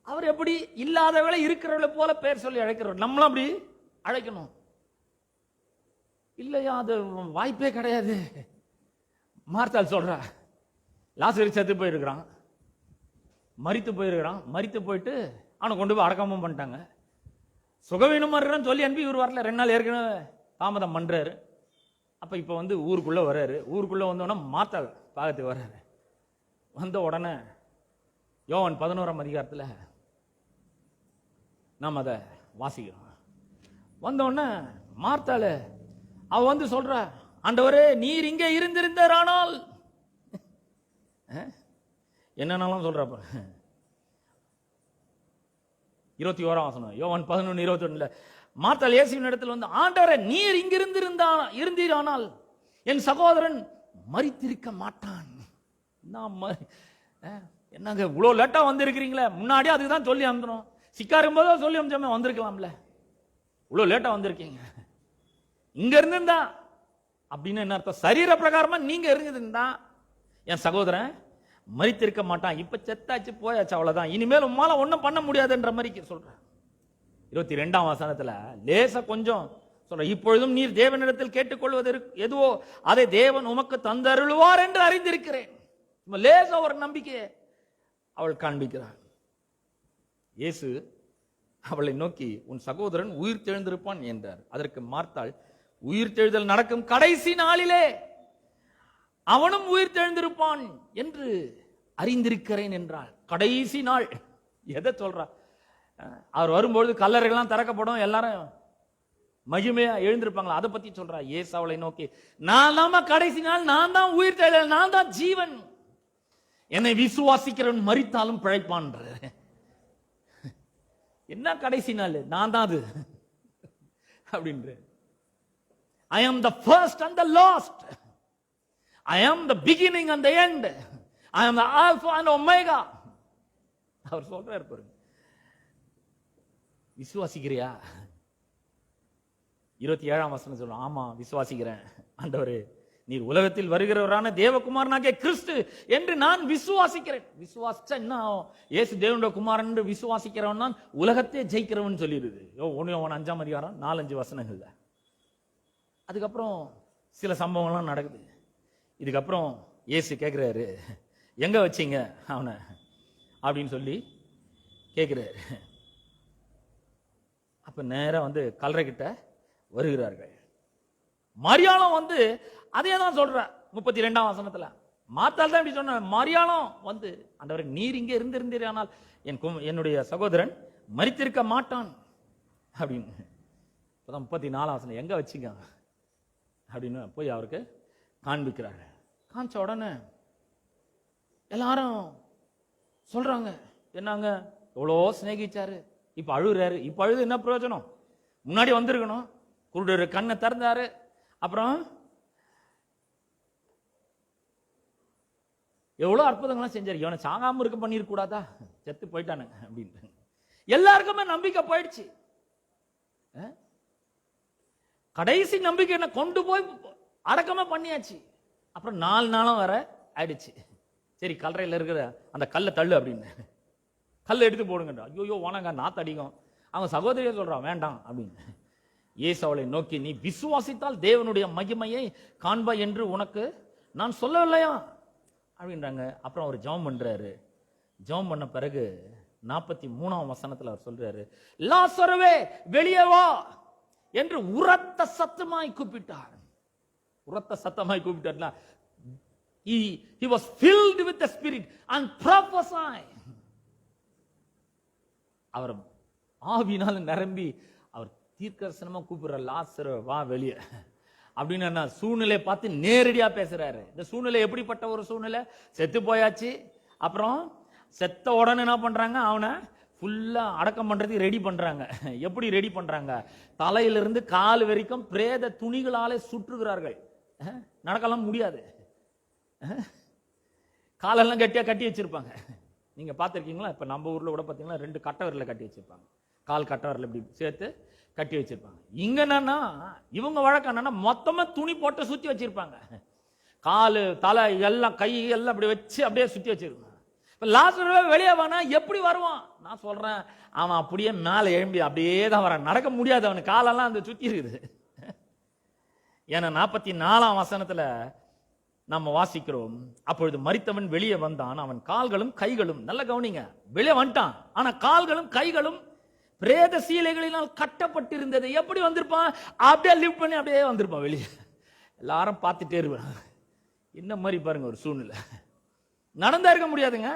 அவர் எப்படி இல்லாதவளை இருக்கிறவளை போல பேர் சொல்லி அழைக்கிறவர், நம்மளும் அப்படி அழைக்கணும் இல்லையா? அது வாய்ப்பே கிடையாது. மார்த்தாள் சொல்றா, லாசரு செத்து போயிருக்கிறான், மரித்து போயிருக்கிறான், மரித்து போயிட்டு அவனை கொண்டு போய் அடக்கமும் பண்ணிட்டாங்க. சுகவீனமா இருக்கிறான்னு சொல்லி அனுப்பி இவர் வரல. 2 நாள் ஏற்கனவே தாமதம் பண்றாரு. அப்ப இப்ப வந்து ஊருக்குள்ள வர்றாரு. ஊருக்குள்ள வந்தோன்னா மார்த்தாள் பாகத்துக்கு வர்றாரு. வந்த உடனே யோவான் 11ஆம் அதிகாரத்தில் நாம் அதை வாசிக்கிறோம். வந்த உடனே மார்த்தாள் அவ வந்து சொல்ற, ஆண்டவரே நீர் இங்கே இருந்திருந்தாரானால் என்னன்னாலும் சொல்றப்ப 21ஆம் வசனம் யோவான் 11:21 மார்த்தாள் இயேசுவின் இடத்தில் வந்து, ஆண்டவரே நீர் இங்க இருந்தீரானால் என் சகோதரன் மரித்திருக்க மாட்டான். என்னங்க இவ்வளவு லேட்டா வந்திருக்கிறீங்களே, முன்னாடியே அதுக்கு தான் சொல்லி அனுப்பணும். சிக்காரும் போதோ சொல்லி அனுப்பிச்சோமே, வந்திருக்கலாம்ல, இவ்வளவு லேட்டா வந்திருக்கீங்க. இங்க இருந்திருந்தா அப்படின்னு என்ன அர்த்தம்? சரீர பிரகாரமா நீங்க இருந்திருந்தா என் சகோதரன் மரித்திருக்க மாட்டான். இப்ப செத்தாச்சு போயாச்சு, அவ்வளவுதான், இனிமேல் உம்மால ஒன்னும் பண்ண முடியாதுன்ற மாதிரி சொல்ற. 22ஆம் வசனத்துல லேசா கொஞ்சம் சொல்ற, இப்பொழுதும் நீர் தேவனிடத்தில் கேட்டுக்கொள்வது எதுவோ அதை தேவன் உமக்கு தந்தருள்வார் என்று அறிந்திருக்கிறேன். லேசா ஒரு நம்பிக்கையை அவள் காண்பிக்கிறாள். இயேசு அவளை நோக்கி, உன் சகோதரன் உயிர் தெழுந்திருப்பான் என்றார். அதற்கு மார்த்தாள், உயிர் தெழுதல் நடக்கும் கடைசி நாளிலே அவனும் உயிர் தெழுந்திருப்பான் என்று அறிந்திருக்கிறேன் என்றாள். கடைசி நாள் எதை சொல்றா? அவர் வரும்பொழுது கல்லறைகள்லாம் திறக்கப்படும், எல்லாரும் மகிமையா எழுந்திருப்பாங்களா, அதை பத்தி சொல்றா. இயேசு அவளை நோக்கி, நான் தான் கடைசி நாள், நான் தான் உயிர் தெழுதல், நான் தான் ஜீவன், என்னை விசுவாசிக்கிறவன் மரித்தாலும் பிழைப்பான். என்ன கடைசி நாள்? நான் தான் அது அப்படின்ற. I am the first and the last. I am the beginning and the end. I am the Alpha and Omega. அவர் சொல்றார் பாருங்க. விசுவாசிக்கிறியா? 27ஆம் வசனம் சொல்றோம், ஆமா விசுவாசிக்கிறேன் ஆண்டவரே, நீர் உலகத்தில் வருகிறவரான தேவகுமாரனாகிய கிறிஸ்து என்று நான் விசுவாசிக்கிறேன். விசுவாசிச்சா என்ன ஆகும்? இயேசு தேவனுடைய குமாரன் என்று விசுவாசிக்கிறவன் தான் உலகத்தை ஜெயிக்கிறவன் சொல்லிடுது. 1 அதிகாரம் 4-5 வசனங்கள்ல. அதுக்கப்புறம் சில சம்பவங்கள்லாம் நடக்குது. இதுக்கப்புறம் இயேசு கேட்கிறாரு, எங்க வச்சீங்க அவனை அப்படின்னு சொல்லி கேட்கிறாரு. அப்ப நேரம் வந்து கல்லறை கிட்ட வருகிறார்கள். மரியாளும் வந்து அதே தான் சொல்ற. 32ஆம் வசனத்துல மார்த்தாள் தான் இப்படி சொன்ன. மரியாளும் வந்து, ஆண்டவரே நீர் இங்கே இருந்திருந்தீரானால் என்னுடைய சகோதரன் மரித்திருக்க மாட்டான் அப்படின்னு. 34ஆம் வசனம், எங்க வச்சிங்க அப்படின்னு போய் அவருக்கு காண்பிக்கிறாங்க. காமிச்ச உடனே எல்லாரும் சொல்றாங்க, என்னங்க எவ்வளோ சிநேகிச்சாரு, இப்ப அழுகுறாரு. இப்ப அழுது என்ன பிரயோஜனம்? முன்னாடி வந்திருக்கணும். குருடர் கண்ணை திறந்தாரு, அப்புறம் எவ்வளவு அற்புதங்கள்லாம் செஞ்சாரு. இவனை சாகாம இருக்க பண்ணிருக்க கூடாதா? செத்து போயிட்டானுங்க அப்படின்னு எல்லாருக்குமே நம்பிக்கை போயிடுச்சு. கடைசி நம்பிக்கை என்ன கொண்டு போய் அடக்கமா பண்ணியாச்சு. அப்புறம் 4 நாளும் வர ஆயிடுச்சு. சரி கல்லறையில் இருக்கிற அந்த கல்லை தள்ளு அப்படின்னு கல்லை எடுத்து போடுங்கடா. ஐயோ வானங்க நாத்து அடிக்கும். அவன் சகோதரியை சொல்றான் வேண்டாம் அப்படின்னு. இயேசு அவளை நோக்கி, நீ விசுவாசித்தால் தேவனுடைய மகிமையை காண்பா என்று உனக்கு நான் சொல்லவில்லையா அப்படின்றாங்க. அப்புறம் அவர் ஜெபம் பண்றாரு. ஜெபம் பண்ண பிறகு 43ஆம் வசனத்துல அவர் சொல்றாரு, லாசருவே வெளியே வா என்று உரத்த சத்தமாய் கூப்பிட்டார். உரத்த சத்தமாய் கூப்பிட்டார். He was filled with the Spirit and prophesied. அவர் ஆவியினால நிரம்பி அவர் தீர்க்கதரிசனமா கூப்பிடுறார், லாசரு வா வெளியே அப்படின்னு. என்ன சூழ்நிலை பார்த்து நேரடியா பேசுறாரு. இந்த சூழ்நிலை எப்படிப்பட்ட ஒரு சூழ்நிலை? செத்து போயாச்சு. அப்புறம் செத்த உடனே என்ன பண்றாங்க? அவனை ஃபுல்லா அடக்கம் பண்றதுக்கு ரெடி பண்றாங்க. எப்படி ரெடி பண்றாங்க? தலையிலிருந்து கால் வரைக்கும் பிரேத துணிகளாலே சுற்றுகிறார்கள். நடக்கலாம் முடியாது. காலெல்லாம் கட்டியா கட்டி வச்சிருப்பாங்க. நீங்க பார்த்திருக்கீங்களா? இப்ப நம்ம ஊர்ல கூட பாத்தீங்கன்னா 2 கட்டை விரல கட்டி வச்சிருப்பாங்க. கால் கட்டை விரல இப்படி சேர்த்து கட்டி வச்சிருப்பாங்க. இங்க என்னன்னா இவங்க வழக்கம் என்னன்னா மொத்தமா துணி போட்டு சுத்தி வச்சிருப்பாங்க. காலு தலை எல்லாம் கை எல்லாம் அப்படி வச்சு அப்படியே சுத்தி வச்சிருப்பாங்க. இப்ப லாசரு வெளியே வானா எப்படி வருவான்? நான் சொல்றேன், அவன் அப்படியே மேல எழும்பி அப்படியே தான் வரான். நடக்க முடியாது, அவனுக்கு காலெல்லாம் அந்த சுத்தி இருக்குது. ஏன்னா 44ஆம் வசனத்துல நம்ம வாசிக்கிறோம், அப்பொழுது மரித்தவன் வெளியே வந்தான், அவன் கால்களும் கைகளும், நல்ல கவனிங்க, வெளியே வந்துட்டான், ஆனா கால்களும் கைகளும் பிரேத சீலைகளினால் கட்டப்பட்டிருந்தது. எப்படி வந்திருப்பான்? அப்படியே லிஃப்ட் பண்ணி அப்படியே வந்திருப்பான் வெளியே. எல்லாரும் பார்த்துட்டே இருப்பாங்க. என்ன மாதிரி பாருங்க ஒரு சூழ்நிலை. நடந்தா இருக்க முடியாதுங்க.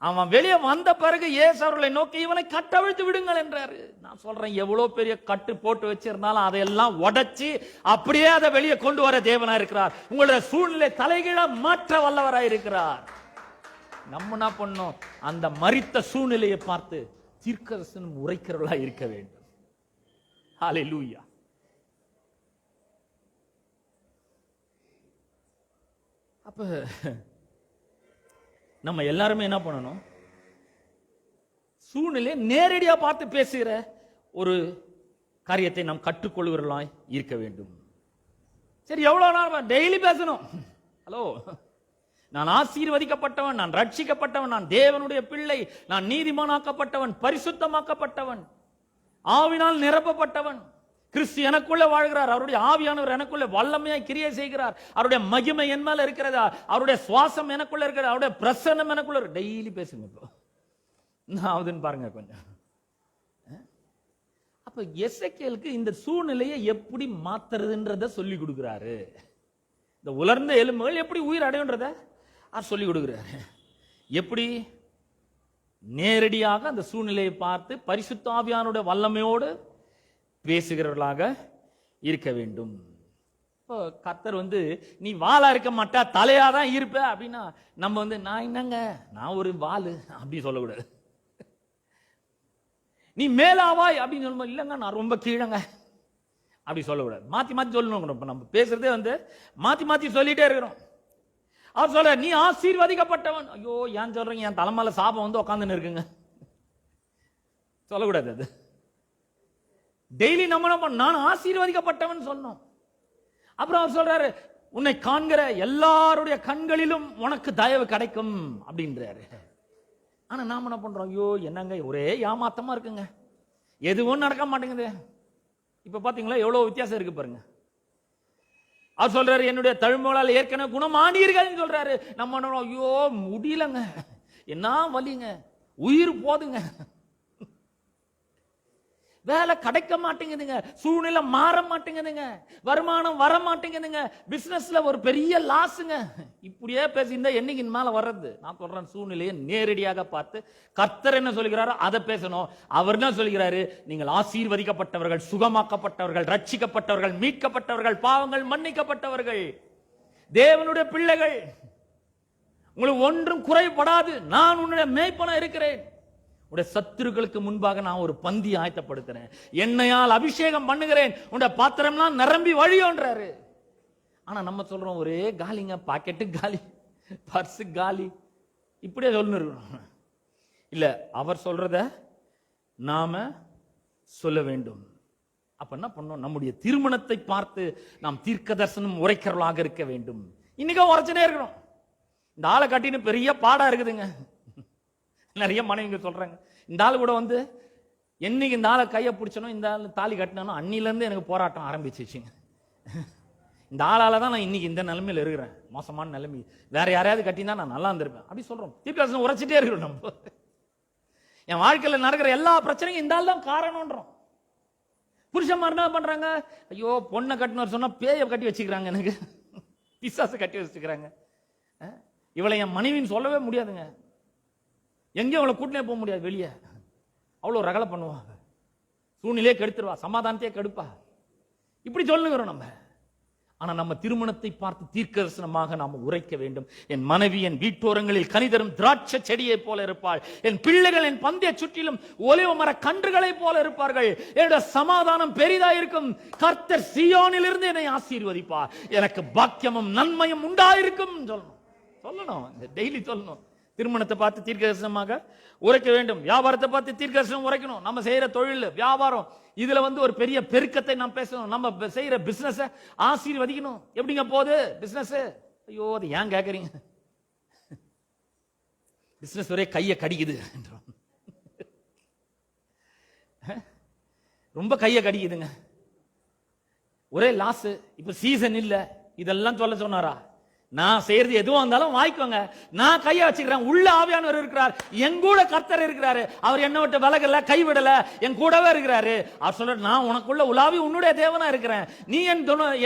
அவன் வெளியே வந்த பிறகு இயேசு அவர்களை நோக்கி இவனை கட்டவிழ்த்து விடுங்கள் என்றாரு. நான் சொல்றேன், எவ்வளவு பெரிய கட்டு போட்டு வச்சிருந்தாலும் அதையெல்லாம் உடைச்சு அப்படியே அதை வெளியே கொண்டு வர தேவனா இருக்கிறார். உங்களுடைய சூழ்நிலை தலைகீழா மாற்ற வல்லவராய் இருக்கிறார். நம்ம என்ன பண்ணோம்? அந்த மரித்த சூழ்நிலையை பார்த்து தீர்க்கதரிசனம் உரைக்கிறவர்களா இருக்க வேண்டும். ஹல்லேலூயா. அப்ப நம்ம எல்லாருமே என்ன பண்ணணும்? சூழ்நிலையை நேரடியா பார்த்து பேசுகிற ஒரு காரியத்தை நாம் கற்றுக்கொள்கிறவர்களாய் இருக்க வேண்டும். சரி, எவ்வளவு நாள் டெய்லி பேசணும்? ஹலோ, நான் ஆசீர்வதிக்கப்பட்டவன், நான் ரட்சிக்கப்பட்டவன், நான் தேவனுடைய பிள்ளை, நான் நீதிமானாக்கப்பட்டவன், பரிசுத்தமாக்கப்பட்டவன், ஆவினால் நிரப்பப்பட்டவன், கிறிஸ்து எனக்குள்ள வாழ்கிறார், அவருடைய ஆவியானவர் எனக்குள்ள வல்லமையாய் கிரியை செய்கிறார், அவருடைய மகிமை என் மேல இருக்கிறதா, அவருடைய சுவாசம் எனக்குள்ள இருக்கிறதா, அவருடைய பிரசன்னம் எனக்குள்ள இருக்கு. டெய்லி பேசுங்க. இப்போ ஆகுதுன்னு பாருங்க கொஞ்சம். அப்ப எசேக்கியேலுக்கு இந்த சூழ்நிலையை எப்படி மாத்துறதுன்றத சொல்லி கொடுக்கிறாரு. இந்த உலர்ந்த எலும்புகள் எப்படி உயிர் அடையுன்றத சொல்லி கொடுக்கிறாரு. எப்படி நேரடியாக அந்த சூழ்நிலையை பார்த்து பரிசுத்த ஆவியானுடைய வல்லமையோடு பேசுகிறவர்களாக இருக்க வேண்டும். இப்போ கர்த்தர் நீ வாளா இருக்க மாட்டா, தலையா தான் இருப்ப அப்படின்னா நம்ம நான் என்னங்க, நான் ஒரு வாளு அப்படி சொல்லக்கூடாது. நீ மேலாவாய் அப்படின்னு சொல்லும்போது இல்லைங்க நான் ரொம்ப கீழங்க அப்படி சொல்லக்கூடாது. மாத்தி மாத்தி சொல்லணும். இப்ப நம்ம பேசுறதே மாத்தி மாத்தி சொல்லிட்டே இருக்கிறோம். அவர் சொல்ற நீ ஆசீர்வதிக்கப்பட்டவன். ஐயோ, ஏன் சொல்றீங்க? என் தலைமையில சாபம் உட்காந்துன்னு இருக்குங்க சொல்லக்கூடாது. அது டெய்லி நம்ம என்ன பண்ண, நான் ஆசீர்வதிக்கப்பட்டவன் சொன்னோம். அப்புறம் அவர் சொல்றாரு, உன்னை காண்கிற எல்லாருடைய கண்களிலும் உனக்கு தயவு கிடைக்கும் அப்படின்றாரு. ஆனா நாம என்ன பண்றோம்? ஐயோ என்னங்க ஒரே ஏமாத்தமா இருக்குங்க, எதுவும் நடக்க மாட்டேங்குது. இப்ப பாத்தீங்களா எவ்வளவு வித்தியாசம் இருக்கு பாருங்க. அவர் சொல்றாரு, என்னுடைய தழும்புகளால் ஏற்கனவே குணமானீர்கள் சொல்றாரு. நம்ம ஐயோ முடியலங்க, என்ன வலிங்க, உயிர் போதுங்க, வேலை கிடைக்க மாட்டேங்குதுங்க, சூழ்நிலை மாற மாட்டேங்குதுங்க, வருமானம் வர மாட்டேங்குதுங்க, பிசினஸ்ல ஒரு பெரிய லாஸுங்க. இப்படியே பேசியிருந்தா என்னைக்கு மேல வர்றது? நான் சொல்றேன், சூழ்நிலையை நேரடியாக பார்த்து கர்த்தர் என்ன சொல்கிறாரோ அதை பேசணும். அவர் என்ன சொல்கிறாரு? நீங்கள் ஆசீர்வதிக்கப்பட்டவர்கள், சுகமாக்கப்பட்டவர்கள், ரட்சிக்கப்பட்டவர்கள், மீட்கப்பட்டவர்கள், பாவங்கள் மன்னிக்கப்பட்டவர்கள், தேவனுடைய பிள்ளைகள், உங்களுக்கு ஒன்றும் குறைபடாது, நான் உன்னுடைய மேய்ப்பனா இருக்கிறேன், உடைய சத்துருக்களுக்கு முன்பாக நான் ஒரு பந்தி ஆயத்தப்படுத்துறேன், என்னையால் அபிஷேகம் பண்ணுகிறேன், உடைய பாத்திரம்லாம் நிரம்பி வழியோன்றாரு. ஆனா நம்ம சொல்றோம் ஒரே காலிங்க, பாக்கெட்டு காலி, பர்ஸ் காலி, இப்படியே சொல்லணும். இல்ல, அவர் சொல்றத நாம சொல்ல வேண்டும். அப்ப என்ன பண்ணோம்? நம்முடைய திருமணத்தை பார்த்து நாம் தீர்க்க தரிசனம் உரைக்கிறவர்களாக இருக்க வேண்டும். இன்னைக்கு உரைச்சனே இருக்கிறோம். இந்த ஆளை கட்டின்னு பெரிய பாடா இருக்குதுங்க. நிறைய மனைவிங்க சொல்றாங்க, இந்த ஆள் கூட என்னைக்கு இந்த ஆளை கையை பிடிச்சனும், இந்த ஆள் தாலி கட்டினாலும் அன்னில இருந்து எனக்கு போராட்டம் ஆரம்பிச்சிச்சுங்க. இந்த ஆளால தான் நான் இன்னைக்கு இந்த நிலைமையில இருக்கிறேன், மோசமான நிலைமை. வேற யாரையாவது கட்டினா நான் நல்லா இருந்திருப்பேன் அப்படி சொல்றோம். தீர்க்கதரிசனம் உரைச்சிட்டே இருக்கிறோம். நம்ம என் வாழ்க்கையில நடக்கிற எல்லா பிரச்சனையும் இந்த ஆள் தான் காரணம்ன்றோம். புருஷன்மார் என்ன பண்றாங்க? ஐயோ பொண்ணை கட்டினார் சொன்னா பேயை கட்டி வச்சுக்கிறாங்க, எனக்கு பிசாசு கட்டி வச்சுக்கிறாங்க. இவளை என் மனைவின்னு சொல்லவே முடியாதுங்க, எங்கேயும் அவளை கூட்டினே போக முடியாது வெளியே, அவ்வளோ ரகலை பண்ணுவாங்க, சூழ்நிலையே கெடுத்துருவா, சமாதானத்தையே கெடுப்பா, இப்படி சொல்லுகிறோம் நம்ம. ஆனா நம்ம திருமணத்தை பார்த்து தீர்க்கதரிசனமாக நாம் உரைக்க வேண்டும். என் மனைவி என் வீட்டோரங்களில் கனிதரும் திராட்சை செடியை போல இருப்பாள், என் பிள்ளைகள் என் பந்தய சுற்றிலும் ஒலிவ மர கன்றுகளை போல இருப்பார்கள், என்னுடைய சமாதானம் பெரிதா இருக்கும், கர்த்தர் சீயோனில் இருந்து என்னை ஆசீர்வதிப்பார், எனக்கு பாக்கியமும் நன்மையும் உண்டாயிருக்கும் சொல்லணும். டெய்லி சொல்லணும். திருமணத்தை பார்த்து தீர்க்கதரிசனமாக உரைக்க வேண்டும். வியாபாரத்தை பார்த்து தீர்க்கதரிசனம் உரைக்கணும். நம்ம செய்யற தொழில் வியாபாரம் இதுல ஒரு பெரிய பெருக்கத்தை நாம் பேசணும். நம்ம செய்யற பிசினஸ் ஆசீர்வதிக்கணும். எப்படிங்க போகுது பிசினஸ்? ஐயோ அது ஏன் கேக்குறீங்க? பிசினஸ் ஒரே கையை கடிக்குது, ரொம்ப கையை கடிக்குதுங்க, ஒரே லாஸ். இப்ப சீசன் இல்ல, இதெல்லாம் சொல்ல சொன்னாரா? நான் செய்யறது எதுவும் இருந்தாலும் வாய்க்கோங்க, நான் கையை வச்சுக்கிறேன். உள்ள ஆவியானவர் இருக்கிறார், என் கூட கர்த்தர் இருக்கிறாரு, அவர் என்ன விட்டு விலகல, கைவிடல, என் கூடவே இருக்கிறாரு. அவர் சொல்ற, நான் உனக்குள்ள உலாவி உன்னுடைய தேவனா இருக்கிறேன், நீ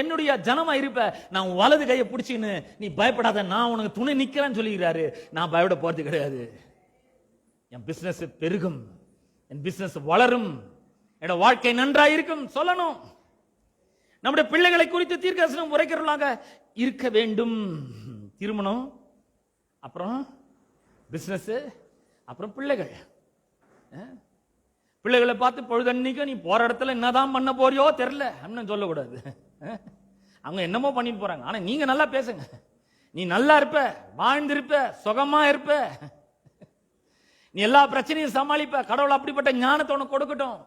என்னுடைய ஜனமா இருப்ப, நான் வலது கையை பிடிச்சின்னு நீ பயப்படாத, நான் உனக்கு துணை நிக்கிறேன்னு சொல்லிக்கிறாரு. நான் பயப்பட போறது கிடையாது. என் பிசினஸ் பெருகும், என் பிசினஸ் வளரும், என்னோட வாழ்க்கை நன்றாயிருக்கும் சொல்லணும். நம்முடைய பிள்ளைகளை குறித்து தீர்க்கதரிசனம் உரைக்கிறவர்களாக இருக்க வேண்டும். திருமணம், அப்புறம் பிசினஸ், அப்புறம் பிள்ளைகள். பிள்ளைகளை பார்த்து பொழுதன்னைக்கும் நீ போற இடத்துல என்னதான் பண்ண போறியோ தெரியல அப்படின்னு சொல்லக்கூடாது. அவங்க என்னமோ பண்ணிட்டு போறாங்க, ஆனா நீங்க நல்லா பேசுங்க. நீ நல்லா இருப்ப, வாழ்ந்திருப்ப, சுகமா இருப்ப, நீ எல்லா பிரச்சனையும் சமாளிப்ப. கடவுள் அப்படிப்பட்ட ஞானத்தை உனக்கு கொடுக்கட்டும்,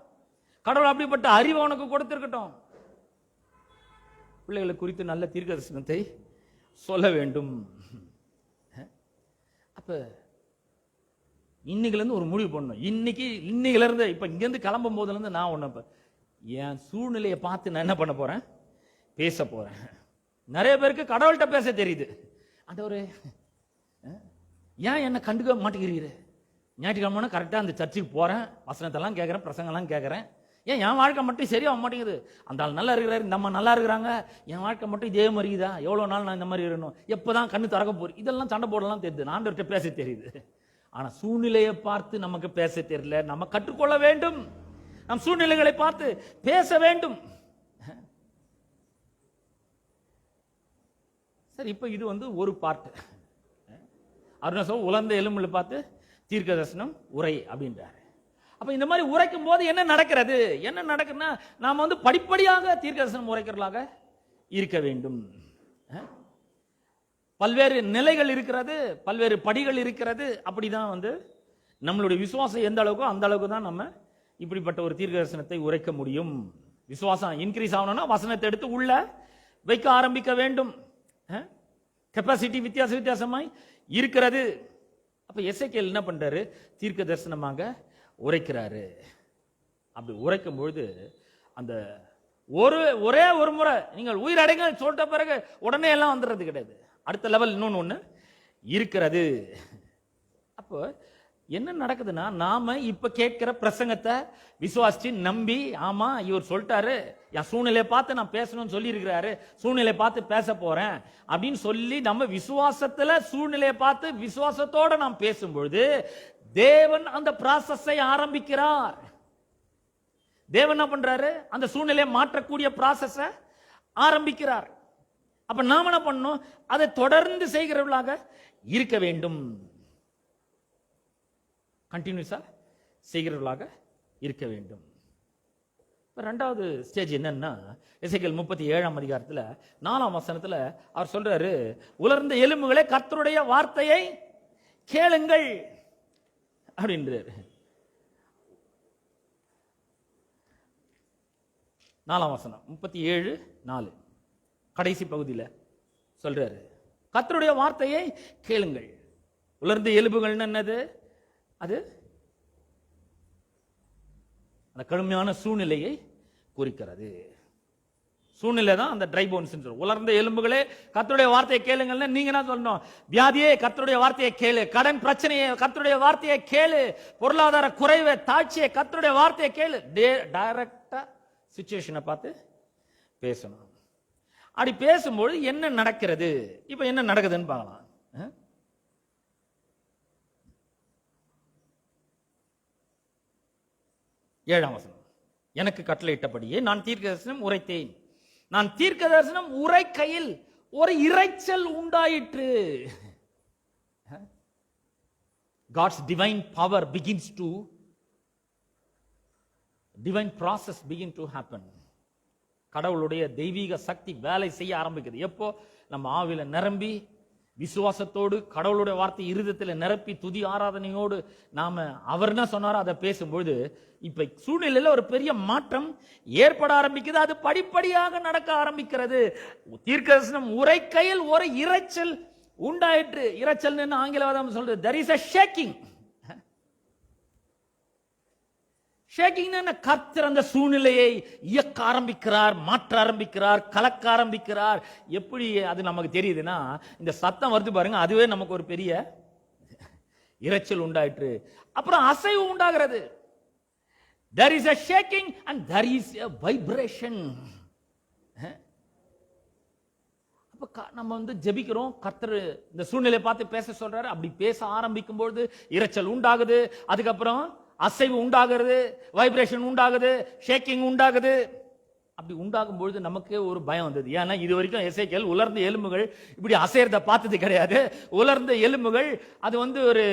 கடவுள் அப்படிப்பட்ட அறிவை உனக்கு கொடுத்திருக்கட்டும். பிள்ளைகளை குறித்து நல்ல தீர்க்கதரிசனத்தை சொல்ல வேண்டும். அப்ப இன்னைக்குல இருந்து ஒரு முடிவு பண்ணணும். இன்னைக்குல இருந்து, இப்ப இங்க இருந்து கிளம்பும் போதுல இருந்து நான் ஒண்ணு, என் சூழ்நிலையை பார்த்து நான் என்ன பண்ண போறேன், பேச போறேன். நிறைய பேருக்கு கடவுள்கிட்ட பேச தெரியுது. ஆண்டவரே ஏன் என்ன கண்டுக்க மாட்டேங்கிறீரு? ஞாயிற்றுக்கிழமை கரெக்டா அந்த சர்ச்சுக்கு போறேன், வசனத்தெல்லாம் கேட்கறேன், பிரசங்கெல்லாம் கேட்கறேன், ஏன் என் வாழ்க்கை மட்டும் சரியாக மாட்டேங்குது? அந்த ஆள் நல்லா இருக்கிறாரு, இந்த அம்மா நல்லா இருக்கிறாங்க, என் வாழ்க்கை மட்டும் இதே மாதிரிதா? எவ்வளோ நாள் நான் இந்த மாதிரி இருக்கணும்? எப்போதான் கண்ணு திறக்க போறேன்? இதெல்லாம் சண்டை போடலாம் தெரியுது, ஆண்டவர்கிட்ட பேச தெரியுது. ஆனால் சூழ்நிலையை பார்த்து நமக்கு பேச தெரியல. நம்ம கற்றுக்கொள்ள வேண்டும், நம் சூழ்நிலைகளை பார்த்து பேச வேண்டும். சரி, இப்போ இது ஒரு பார்ட். அருணாசம் உலர்ந்த எலும்புல பார்த்து தீர்க்கதரிசனம் உரை அப்படின்றாரு. அப்ப இந்த மாதிரி உரைக்கும் போது என்ன நடக்கிறது? என்ன நடக்குதுன்னா, நாம படிப்படியாக தீர்க்கதரிசனம் உரைக்கிறவர்களாக இருக்க வேண்டும். பல்வேறு நிலைகள் இருக்கிறது, பல்வேறு படிகள் இருக்கிறது. அப்படிதான் நம்மளுடைய விசுவாசம் எந்த அளவுக்கோ அந்த அளவுக்கு தான் நம்ம இப்படிப்பட்ட ஒரு தீர்க்கதரிசனத்தை உரைக்க முடியும். விசுவாசம் இன்க்ரீஸ் ஆகணும்னா வசனத்தை எடுத்து உள்ள வைக்க ஆரம்பிக்க வேண்டும். கெப்பாசிட்டி வித்தியாசமாய் இருக்கிறது. அப்ப எசேக்கியேல் என்ன பண்றாரு? தீர்க்க தரிசனமாக உரைக்கிறாரு. அப்படி உரைக்கும் பொழுது அந்த ஒரே ஒரு முறை நீங்கள் உயிரடைங்க சொல்லிட்ட பிறகு உடனே எல்லாம் வந்துடுறது கிடையாது. அடுத்த லெவல் இன்னொன்னு இருக்கிறது. அப்போ என்ன நடக்குதுன்னா, நாம இப்ப கேட்கிற பிரசங்கத்தை விசுவாசிச்சு நம்பி, ஆமா இவர் சொல்லிட்டாரு, என் சூழ்நிலையை பார்த்து நான் பேசணும்னு சொல்லி இருக்கிறாரு, சூழ்நிலையை பார்த்து பேச போறேன் அப்படின்னு சொல்லி நம்ம விசுவாசத்துல சூழ்நிலையை பார்த்து விசுவாசத்தோட நாம் பேசும்பொழுது தேவன் அந்த ப்ராசஸை ஆரம்பிக்கிறார். தேவன் என்ன பண்றாரு? அந்த சூழ்நிலையை மாற்றக்கூடிய ப்ராசஸ ஆரம்பிக்கிறார். அப்ப நாம என்ன பண்ணணும்? அதை தொடர்ந்து செய்கிறவர்களாக இருக்க வேண்டும். கண்டினியூஸா செய்கிறவர்களாக இருக்க வேண்டும். இரண்டாவது ஸ்டேஜ் என்னன்னா, எசேக்கியேல் 37ஆம் அதிகாரத்துல 4ஆம் வசனத்துல அவர் சொல்றாரு, உலர்ந்த எலும்புகளே கர்த்தருடைய வார்த்தையை கேளுங்கள் அப்படின்றாரு. 4ஆம் வசனம் 37:4 கடைசி பகுதியில் சொல்றாரு, கர்த்தருடைய வார்த்தையை கேளுங்கள். உலர்ந்த எலும்புகள் என்னது? அது அந்த கடுமையான சூழ்நிலையை குறிக்கிறது. சூழ்நிலை தான் அந்த ட்ரை போன்ஸ். உலர்ந்த எலும்புகளே கர்த்தருடைய வார்த்தையை கேளுங்கள்னு நீங்க என்ன சொல்லணும்? வியாதியே கர்த்தருடைய வார்த்தையை கேளு, கடன் பிரச்சனையை கர்த்தருடைய வார்த்தையை கேளு, பொருளாதார குறைவை தாட்சியை கர்த்தருடைய வார்த்தையை கேளு. டைரக்டா சிச்சுவேஷனை பார்த்து பேசணும். அப்படி பேசும்போது என்ன நடக்கிறது? இப்ப என்ன நடக்குதுன்னு பார்க்கலாம். 7ஆம் வசனம், எனக்கு கட்டளையிட்டபடியே நான் தீர்க்கதரிசனம் உரைத்தேன். நான் தீர்க்கதரிசனம் உரைக்கையில் ஒரு இரைச்சல் உண்டாயிற்று. God's divine power begins to, divine process begin to happen. கடவுளுடைய தெய்வீக சக்தி வேலை செய்ய ஆரம்பிக்குது. எப்போ? நம்ம ஆவில நிரம்பி விசுவாசத்தோடு கடவுளுடைய வார்த்தை இருதயத்தில் நிரப்பி துதி ஆராதனையோடு நாம அவர் என்ன சொன்னாரோ அதை பேசும்பொழுது இப்ப சூழ்நிலையில ஒரு பெரிய மாற்றம் ஏற்பட ஆரம்பிக்குது. அது படிப்படியாக நடக்க ஆரம்பிக்கிறது. தீர்க்கதரிசனம் உரைக்கையில் ஒரு இரைச்சல் உண்டாயிற்று. இரைச்சல் ஆங்கிலவாதம் சொல்றது, there is a shaking. ஷேக்கிங்னா கர்த்தர் அந்த சூழ்நிலையை இயக்க ஆரம்பிக்கிறார், மாற்ற ஆரம்பிக்கிறார், கலக்க ஆரம்பிக்கிறார். எப்படி அது நமக்கு தெரியுதுன்னா, இந்த சத்தம் வருது பாருங்க, அதுவே நமக்கு ஒரு பெரிய இரைச்சல் உண்டாயிற்று. அப்புறம் அசைவு உண்டாகிறது. There is a shaking and there is a vibration. அப்ப நம்ம வந்து ஜெபிக்கிறோம், கர்த்தர் இந்த சூழ்நிலையை பார்த்து பேச சொல்றாரு. அப்படி பேச ஆரம்பிக்கும் பொழுது இரைச்சல் உண்டாகுது, அதுக்கப்புறம் அசைவு உண்டாகிறது, வைப்ரேஷன் உண்டாகுது, ஷேக்கிங் உண்டாகுது. அப்படி உண்டாகும் பொழுது நமக்கே ஒரு பயம் வந்தது. ஏன்னா இது வரைக்கும் எசேக்கியேல் உலர்ந்த எலும்புகள் இப்படி அசைறத பார்த்தது கிடையாது. உலர்ந்த எலும்புகள் அது வந்து ஒரு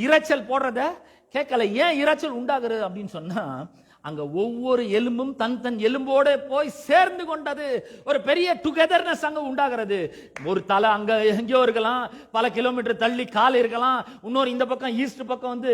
இரைச்சல் போடுறத கேட்கல. ஏன் இரைச்சல் உண்டாகுது அப்படின்னு சொன்னா, அங்க ஒவ்வொரு எலும்பும் தன் தன் எலும்போட போய் சேர்ந்து கொண்டது. ஒரு பெரிய டுகெதர்னஸ் அங்க உண்டாகிறது. ஒரு தலை அங்க எங்கேயோ இருக்கலாம், பல கிலோமீட்டர் தள்ளி கால் இருக்கலாம், இன்னொரு இந்த பக்கம் ஈஸ்ட் பக்கம் வந்து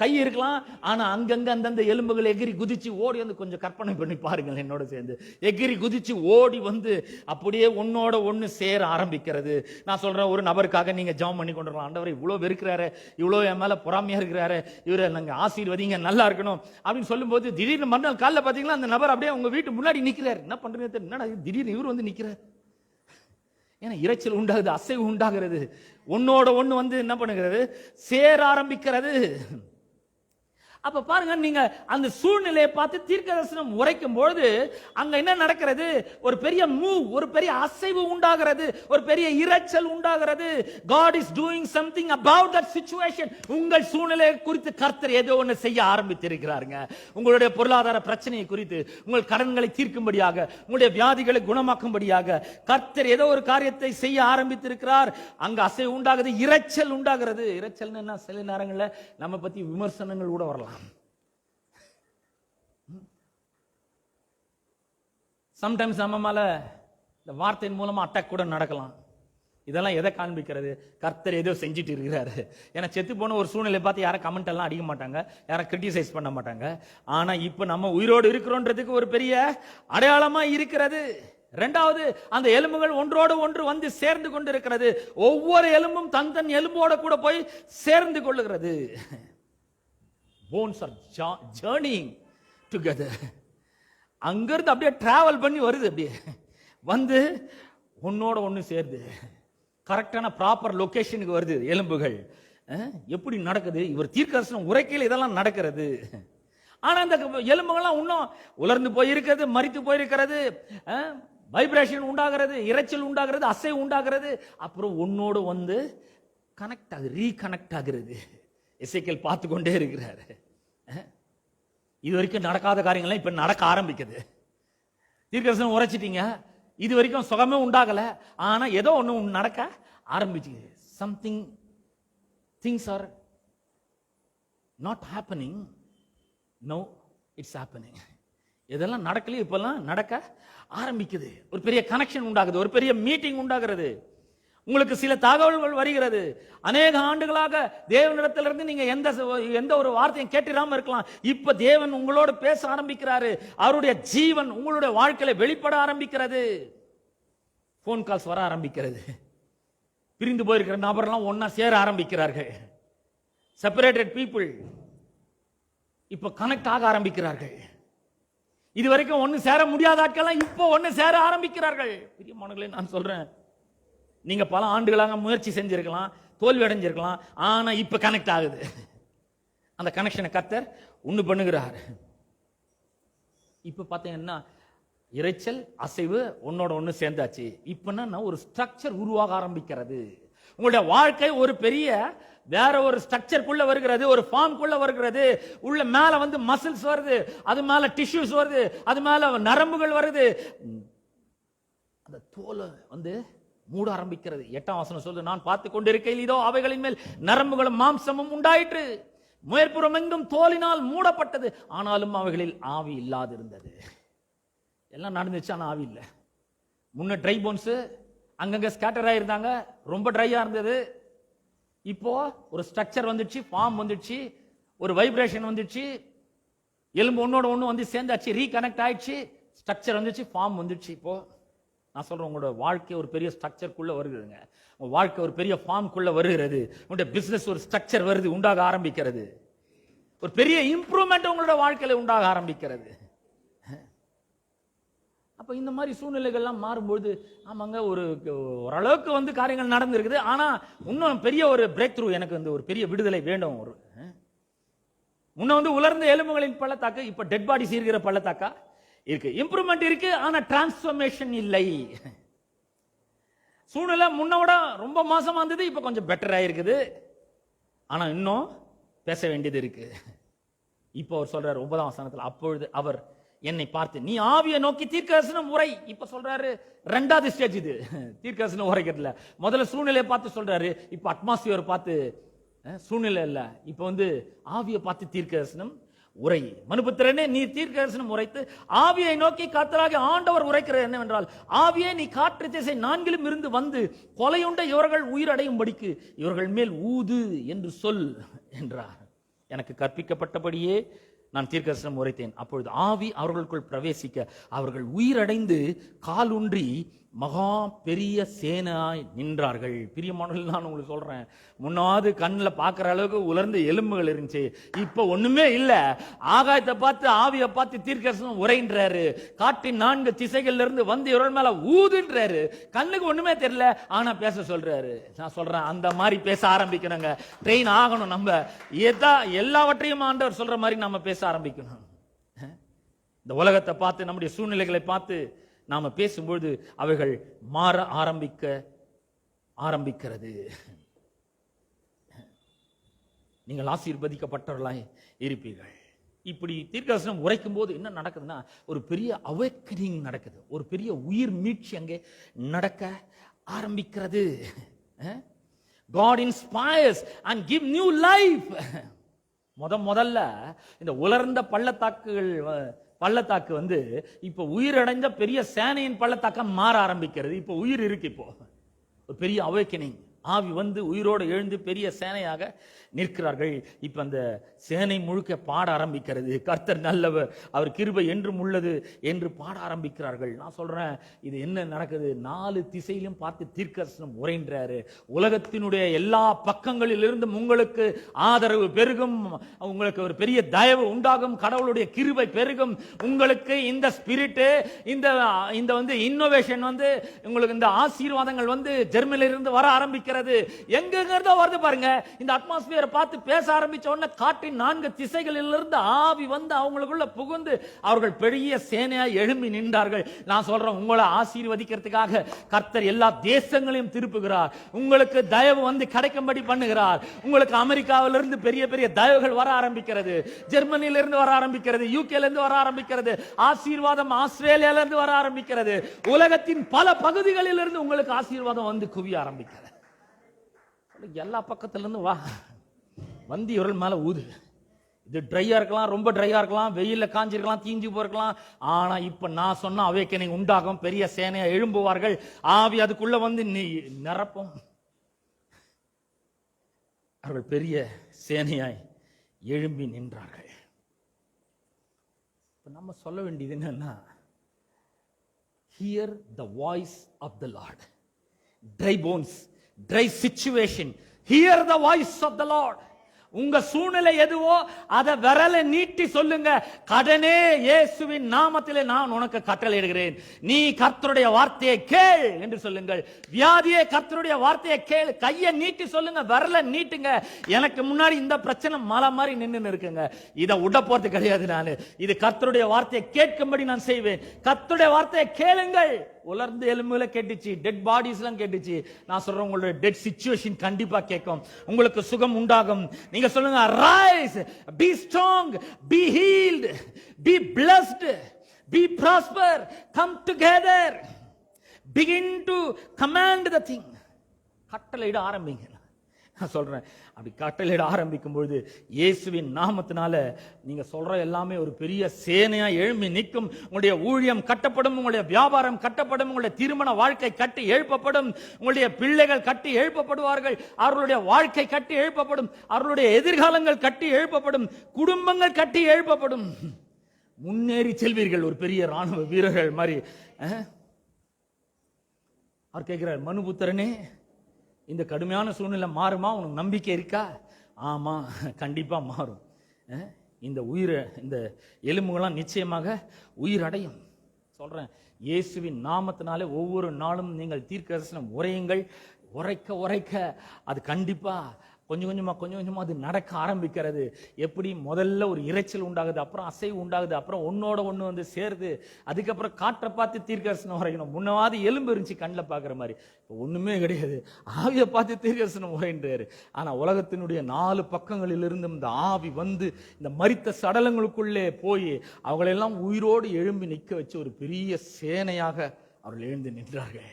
கை இருக்கலாம். ஆனா அங்கங்க அந்தந்த எலும்புகள் எகிரி குதிச்சு ஓடி வந்து, கொஞ்சம் கற்பனை பண்ணி பாருங்கள் என்னோட சேர்ந்து, எகிரி குதிச்சு ஓடி வந்து அப்படியே ஒன்னோட ஒன்னு சேர ஆரம்பிக்கிறது. நான் சொல்றேன், ஒரு நபருக்காக நீங்க ஜெபம் பண்ணி கொண்டிருக்கலாம். ஆண்டவரே இவ்வளவு வெறுக்கிறாரு, இவ்வளவு என் மேல பொறாமையா இருக்கிறாரு, இவரை நாங்க ஆசீர்வதிங்க, நல்லா இருக்கணும் அப்படின்னு சொல்லும் போது, திடீர்னு மறுநாள் காலைல பாத்தீங்களா அந்த நபர் அப்படியே உங்க வீட்டு முன்னாடி நிக்கிறார். என்ன பண்றீங்க, என்னடா திடீர்னு இவர் வந்து நிக்கிறார். ஏன்னா இரைச்சல் உண்டாகுது, அசைவு உண்டாகிறது, ஒன்னோட ஒண்ணு வந்து என்ன பண்ணுகிறது, சேர ஆரம்பிக்கிறது. அப்ப பாருங்க, நீங்க அந்த சூழ்நிலையை பார்த்து தீர்க்கதரிசனம் உரைக்கும் பொழுது அங்க என்ன நடக்கிறது, ஒரு பெரிய மூவ், ஒரு பெரிய அசைவு உண்டாகிறது, ஒரு பெரிய இரைச்சல் உண்டாகிறது. God is doing something about that situation. உங்கள் சூழ்நிலையை குறித்து கர்த்தர் ஏதோ ஒன்று செய்ய ஆரம்பித்திருக்கிறாருங்க. உங்களுடைய பொருளாதார பிரச்சனையை குறித்து, உங்கள் கடன்களை தீர்க்கும்படியாக, உங்களுடைய வியாதிகளை குணமாக்கும்படியாக கர்த்தர் ஏதோ ஒரு காரியத்தை செய்ய ஆரம்பித்திருக்கிறார். அங்க அசைவு உண்டாகுது, இரைச்சல் உண்டாகிறது. இரைச்சல் என்ன, சில நேரங்களில் நம்ம பத்தி விமர்சனங்கள் கூட வரலாம். சம்டைம்ஸ் நம்ம மேல இந்த வார்த்தையின் மூலமா அட்டாக் கூட நடக்கலாம். இதெல்லாம் எதை காண்பிக்கிறது, கர்த்தர் ஏதோ செஞ்சுட்டு இருக்கிறாரு. ஏன்னா செத்து போன ஒரு சூழ்நிலை பார்த்து யாரும் கமெண்ட் எல்லாம் அடிக்க மாட்டாங்க, யாரும் கிரிட்டிசைஸ் பண்ண மாட்டாங்க. ஆனா இப்ப நம்ம உயிரோடு இருக்கிறோன்றதுக்கு ஒரு பெரிய அடையாளமா இருக்கிறது. இரண்டாவது, அந்த எலும்புகள் ஒன்றோடு ஒன்று வந்து சேர்ந்து கொண்டு இருக்கிறது. ஒவ்வொரு எலும்பும் தன் தன் எலும்போட கூட போய் சேர்ந்து கொள்ளுகிறது. Bones are journeying together. அங்கிருந்து அப்படியே டிராவல் பண்ணி வருது, அப்படியே வந்து ஒன்னோட ஒன்று சேருது, கரெக்டான ப்ராப்பர் லொகேஷனுக்கு வருது எலும்புகள். எப்படி நடக்குது, இவர் தீர்க்கதரிசனம் உரைக்கையில் இதெல்லாம் நடக்கிறது. ஆனா அந்த எலும்புகள்லாம் இன்னும் உலர்ந்து போயிருக்கிறது, மரித்து போயிருக்கிறது, வைப்ரேஷன் உண்டாகிறது, இரைச்சல் உண்டாகிறது, அசைவு உண்டாகிறது. அப்புறம் ஒன்னோடு வந்து கனெக்ட் ஆகுது, ரீகனெக்ட் ஆகிறது. எசேக்கியேல் பார்த்து கொண்டே இருக்கிறாரு. இது வரைக்கும் நடக்காத காரியங்கள்லாம் இப்ப நடக்க ஆரம்பிக்குது. தீர்க்கதரிசனம் உரைச்சிட்டீங்க, இது வரைக்கும் சுகமே உண்டாகல, ஆனா ஏதோ ஒண்ணு நடக்க ஆரம்பிச்சு. Something, things are not happening, no it's happening. இதெல்லாம் நடக்கல, இப்பெல்லாம் நடக்க ஆரம்பிக்குது. ஒரு பெரிய கனெக்ஷன் உண்டாகுது, ஒரு பெரிய மீட்டிங் உண்டாகிறது. உங்களுக்கு சில தகவல்கள் வருகிறது. அநேக ஆண்டுகளாக தேவனிடத்திலிருந்து நீங்க எந்த ஒரு வார்த்தையும் கேட்டிராம இருக்கலாம். இப்ப தேவன் உங்களோட பேச ஆரம்பிக்கிறாரு. அவருடைய ஜீவன் உங்களுடைய வாழ்க்கையில வெளிப்பட ஆரம்பிக்கிறது. போன் கால்ஸ் வர ஆரம்பிக்கிறது. பிரிந்து போயிருக்கிற நபர்லாம் ஒன்னா சேர ஆரம்பிக்கிறார்கள். செப்பரேட்டட் பீப்புள் இப்ப கனெக்ட் ஆக ஆரம்பிக்கிறார்கள். இதுவரைக்கும் ஒன்னு சேர முடியாத ஆட்கள் இப்போ ஒன்னு சேர ஆரம்பிக்கிறார்கள். பிரியமானவர்களே, நான் சொல்றேன், நீங்க பல ஆண்டுகளாக முயற்சி செஞ்சிருக்கலாம், தோல்வி அடைஞ்சிருக்கலாம், ஆனா இப்ப கனெக்ட் ஆகுது. அந்த கனெக்ஷனை கர்த்தர் ஒண்ணு பண்ணுகிறார். இப்ப பாத்தீங்கன்னா இரைச்சல், அசைவு ஒன்னோட ஒண்ணு சேர்ந்தாச்சு. இப்ப ஒரு ஸ்ட்ரக்சர் உருவாக ஆரம்பிக்கிறது. உங்களுடைய வாழ்க்கை ஒரு பெரிய வேற ஒரு ஸ்ட்ரக்சருக்குள்ள வருகிறது, ஒரு ஃபார்ம்குள்ள வருகிறது. உள்ள மேல வந்து மசில்ஸ் வருது, அது மேல டிஷ்யூஸ் வருது, அது மேல நரம்புகள் வருது. அந்த தோலை வந்து மூட ஆரம்பிக்கிறது. 8ஆம் வசனம் சொல்லுது, நான் பார்த்து கொண்டிருக்கையில் இதோ அவைகளின் மேல் நரம்புகளும் மாம்சமும் உண்டாயிற்று, மேற்புறம் எங்கும் தோலினால் மூடப்பட்டது, ஆனாலும் அவைகளில் ஆவி இல்லாதிருந்தது. எல்லாம் நடந்துச்சு, ஆனா ஆவி இல்லை. முன்ன ட்ரை போன்ஸ் அங்கங்க ஸ்கேட்டர் ஆயிருந்தாங்க, ரொம்ப ட்ரையா இருந்தது. இப்போ ஒரு ஸ்ட்ரக்சர் வந்துடுச்சு, ஃபார்ம் வந்துடுச்சு, ஒரு வைப்ரேஷன் வந்துடுச்சு, எலும்பு ஒன்னோட ஒண்ணு வந்து சேர்ந்தாச்சு, ரீகனெக்ட் ஆயிடுச்சு, ஸ்ட்ரக்சர் வந்துச்சு, ஃபார்ம் வந்துடுச்சு. இப்போ நான் சொல்றேன், உங்களோட வாழ்க்கை ஒரு பெரிய ஸ்ட்ரக்சருக்குள்ள வருகிறதுங்க. உங்க வாழ்க்கை ஒரு பெரிய ஃபார்ம்குள்ள வருகிறது. உங்களுடைய பிசினஸ் ஒரு ஸ்ட்ரக்சர் வருது, உண்டாக ஆரம்பிக்கிறது. ஒரு பெரிய இம்ப்ரூவ்மெண்ட் உங்களோட வாழ்க்கையில உண்டாக ஆரம்பிக்கிறது. அப்ப இந்த மாதிரி சூழ்நிலைகள்லாம் மாறும்போது ஆமாங்க ஓரளவுக்கு வந்து காரியங்கள் நடந்திருக்குது. ஆனா இன்னும் பெரிய ஒரு பிரேக் த்ரூ, எனக்கு வந்து ஒரு பெரிய விடுதலை வேண்டும். முன்ன வந்து உலர்ந்த எலும்புகளின் பள்ளத்தாக்கு, இப்ப டெட் பாடி சீர்கிற பள்ளத்தாக்கா இருக்கு. இம்ப்ரூவ்மெண்ட் இருக்கு, ஆனா டிரான்ஸ்ஃபர்மேஷன் இல்லை. சூழ்நிலை முன்னோட ரொம்ப மோசமா இருந்தது, இப்ப கொஞ்சம் பெட்டர் ஆயிருக்குது. ஆனா இன்னும் பேச வேண்டியது இருக்கு. இப்போ அவர் சொல்றாரு 9ஆம் வசனத்துல, அப்பொழுது அவர் என்னை பார்த்து, நீ ஆவியை நோக்கி தீர்க்கதரிசனம் உரை. இப்ப சொல்றாரு 2வது ஸ்டேஜ் இது தீர்க்கதரிசனம் உரைக்கிறதுல. முதல்ல சூழ்நிலையை பார்த்து சொல்றாரு, இப்ப அட்மாஸ்பியர் பார்த்து, சூழ்நிலை இல்ல, இப்ப வந்து ஆவியை பார்த்து தீர்க்கதரிசனம் உரை. மனுபுத்திரனே, நீ தீர்க்கதரிசனம் உரைத்து ஆவியை நோக்கி கர்த்தராகிய ஆண்டவர் உரைக்கிறது என்னவென்றால், ஆவியே நீ காற்று திசை 4லும் இருந்து வந்து கொலையுண்ட இவர்கள் உயிரடையும்படிக்கு இவர்கள் மேல் ஊது என்று சொல் என்றார். எனக்கு கற்பிக்கப்பட்டபடியே நான் தீர்க்கதரிசனம் உரைத்தேன். அப்பொழுது ஆவி அவர்களுக்குள் பிரவேசிக்க அவர்கள் உயிரடைந்து காலூன்றி மகா பெரிய சேனாய் நின்றார்கள். பிரியமானவர்கள், நான் உங்களுக்கு சொல்றேன், முன்னாவது கண்ணில் பார்க்குற அளவுக்கு உலர்ந்த எலும்புகள் இருந்துச்சு, இப்ப ஒண்ணுமே இல்ல. ஆகாயத்தை பார்த்து ஆவியை பார்த்து தீர்க்கதரிசனம் உரைன்றாரு. காற்றின் 4 திசைகள்ல இருந்து வந்து இவர்கள் மேல ஊதுன்றாரு. கண்ணுக்கு ஒண்ணுமே தெரியல, ஆனா பேச சொல்றாரு. நான் சொல்றேன், அந்த மாதிரி பேச ஆரம்பிக்கணுங்க. ட்ரெயின் ஆகணும். நம்ம எல்லாவற்றையும் ஆண்டவர் சொல்ற மாதிரி நம்ம பேச ஆரம்பிக்கணும். இந்த உலகத்தை பார்த்து, நம்முடைய சூழ்நிலைகளை பார்த்து நாம பேசும்பொழுது அவைகள் மாற ஆரம்பிக்கிறது. நீங்கள் ஆசீர்வதிக்கப்பட்டவர்களாய் இருப்பீர்கள். இப்படி தீர்க்கதரிசனம் உரைக்கும் போது என்ன நடக்குதுன்னா, ஒரு பெரிய அவேக்கனிங் நடக்குது, ஒரு பெரிய உயிர் மீட்சி அங்கே நடக்க ஆரம்பிக்கிறது. God inspires and give new life. முதல்ல இந்த உலர்ந்த பள்ளத்தாக்கு வந்து இப்ப உயிரடைந்த பெரிய சேனையின் பள்ளத்தாக்க மாற ஆரம்பிக்கிறது. இப்ப உயிர் இருக்கு. இப்போ ஒரு பெரிய அவேக்கனிங். ஆவி வந்து உயிரோடு எழுந்து பெரிய சேனையாக நிற்கிறார்கள். இப்ப அந்த சேனை முழுக்க பாட ஆரம்பிக்கிறது, கர்த்தர் நல்லவர், அவர் கிருபை என்றும் உள்ளது என்று பாட ஆரம்பிக்கிறார்கள். நான் சொல்றேன், இது என்ன நடக்குது? 4 திசையிலும் பார்த்து தீர்க்கதரிசனம் உரைன்றாரு. உலகத்தினுடைய எல்லா பக்கங்களிலிருந்து உங்களுக்கு ஆதரவு பெருகும், உங்களுக்கு ஒரு பெரிய தயவு உண்டாகும், கடவுளுடைய கிருபை பெருகும். உங்களுக்கு இந்த ஸ்பிரிட், இந்த வந்து இன்னோவேஷன் வந்து, உங்களுக்கு இந்த ஆசீர்வாதங்கள் வந்து ஜெர்மனில இருந்து வர ஆரம்பிக்கிறது. எங்க வருது பாருங்க. இந்த அட்மாஸ்பியர் பார்த்து பேச ஆரம்பிச்ச உடனே காற்றின் 4 திசைகளில் இருந்து ஆவி வந்து அவங்களுக்குள்ள புகுந்து அவர்கள் பெரிய சேனையாய் எழும்பி நின்றார்கள். நான் சொல்றேன், உங்களை ஆசீர்வதிக்கிறதுக்காக கர்த்தர் எல்லா தேசங்களையும் திருப்புகிறார். உங்களுக்கு தயவு வந்து கிடைக்கும்படி பண்ணுகிறார். உங்களுக்கு அமெரிக்காவிலிருந்து பெரிய பெரிய தயவுகள் வர ஆரம்பிக்கிறது, ஜெர்மனியில இருந்து வர ஆரம்பிக்கிறது, யூகேல இருந்து வர ஆரம்பிக்கிறது, ஆசீர்வாதம் ஆஸ்திரேலியால இருந்து வர ஆரம்பிக்கிறது. உலகத்தின் பல பகுதிகளில் இருந்து உங்களுக்கு ஆசீர்வாதம் வந்து குவிய ஆரம்பிக்கிறது. எல்லா பக்கத்துல இருந்து வா வந்து இவர்கள் மேல ஊது. இது ட்ரையா இருக்கலாம், ரொம்ப ட்ரையா இருக்கலாம், வெயில்ல காஞ்சிருக்கலாம், தீஞ்சு போயிருக்கலாம். ஆனா இப்ப நான் சொன்ன அவேக்கனிங் உண்டாகும், பெரிய சேனையா எழும்புவார்கள். ஆவி அதுக்குள்ள வந்து நிரப்பும். அவர்கள் பெரிய சேனையாய் எழும்பி நின்றார்கள். நம்ம சொல்ல வேண்டியது என்னன்னா, hear the voice of the Lord. Dry bones, dry situation, hear the voice of the Lord. உங்க சூழ்நிலை எதுவோ அதை விரலை நீட்டி சொல்லுங்க, கடனே இயேசுவின் நாமத்திலே நான் உனக்கு கட்டளையிடுகிறேன், நீ கர்த்தருடைய வார்த்தையை கேள் என்று சொல்லுங்கள். வியாதியே கர்த்தருடைய வார்த்தையை கேள். கையை நீட்டி சொல்லுங்க, விரலை நீட்டுங்க. எனக்கு முன்னாடி இந்த பிரச்சனை மலை மாதிரி நின்று இருக்குங்க, இதை விட போறது கிடையாது. நான் இது கர்த்தருடைய வார்த்தையை கேட்கும்படி நான் செய்வேன். கர்த்தருடைய வார்த்தையை கேளுங்கள். உலர்ந்த எலும்புல கேட்டுச்சு, டெட் பாடிஸ் எல்லாம் கேட்டுச்சு. நான் சொல்றேன், உங்களுடைய டெட் சிச்சுவேஷன் கண்டிப்பா கேட்கும், உங்களுக்கு சுகம் உண்டாகும். நீங்க சொல்லுங்க, rise, be strong, be healed, be blessed, be prosper, come together, begin to command the thing. கட்டளையிட ஆரம்பிங்க. நான் சொல்றேன், அப்படி கட்டளையிட ஆரம்பிக்கும் பொழுது இயேசுவின் நாமத்தினால நீங்க சொல்ற எல்லாமே ஒரு பெரிய சேனையா எழும்பி நிற்கும். உங்களுடைய ஊழியம் கட்டப்படும், உங்களுடைய வியாபாரம் கட்டப்படும், உங்களுடைய திருமண வாழ்க்கை கட்டி எழுப்பப்படும், உங்களுடைய பிள்ளைகள் கட்டி எழுப்பப்படுவார்கள், அவர்களுடைய வாழ்க்கை கட்டி எழுப்பப்படும், அவர்களுடைய எதிர்காலங்கள் கட்டி எழுப்பப்படும், குடும்பங்கள் கட்டி எழுப்பப்படும். முன்னேறி செல்வீர்கள், ஒரு பெரிய ராணுவ வீரர்கள் மாதிரி. அவர் கேட்கிறார், மனுபுத்திரனே, இந்த கடுமையான சூழ்நிலை மாறுமா? உனக்கு நம்பிக்கை இருக்கா? ஆமா, கண்டிப்பா மாறும். இந்த இந்த எலும்புகள்லாம் நிச்சயமாக உயிர் அடையும். சொல்றேன், இயேசுவின் நாமத்தினாலே ஒவ்வொரு நாளும் நீங்கள் தீர்க்கதரிசனம் உரையுங்கள். உரைக்க அது கண்டிப்பா கொஞ்சம் கொஞ்சமா அது நடக்க ஆரம்பிக்கிறது. எப்படி முதல்ல ஒரு இரைச்சல் உண்டாகுது, அப்புறம் அசைவு உண்டாகுது, அப்புறம் ஒன்னோட ஒண்ணு வந்து சேருது, அதுக்கப்புறம் காற்றை பார்த்து தீர்க்கதரிசனம் உரைக்கணும். முன்னவாது எலும்பு இருந்துச்சு கண்ணில் பார்க்குற மாதிரி, இப்போ ஒண்ணுமே கிடையாது, ஆவியை பார்த்து தீர்க்கதரிசனம் உரைன்றாரு. ஆனா உலகத்தினுடைய 4 பக்கங்களிலிருந்து இந்த ஆவி வந்து இந்த மரித்த சடலங்களுக்குள்ளே போய் அவங்களெல்லாம் உயிரோடு எழும்பி நிற்க வச்சு ஒரு பெரிய சேனையாக அவர்கள் எழுந்து நின்றார்கள்.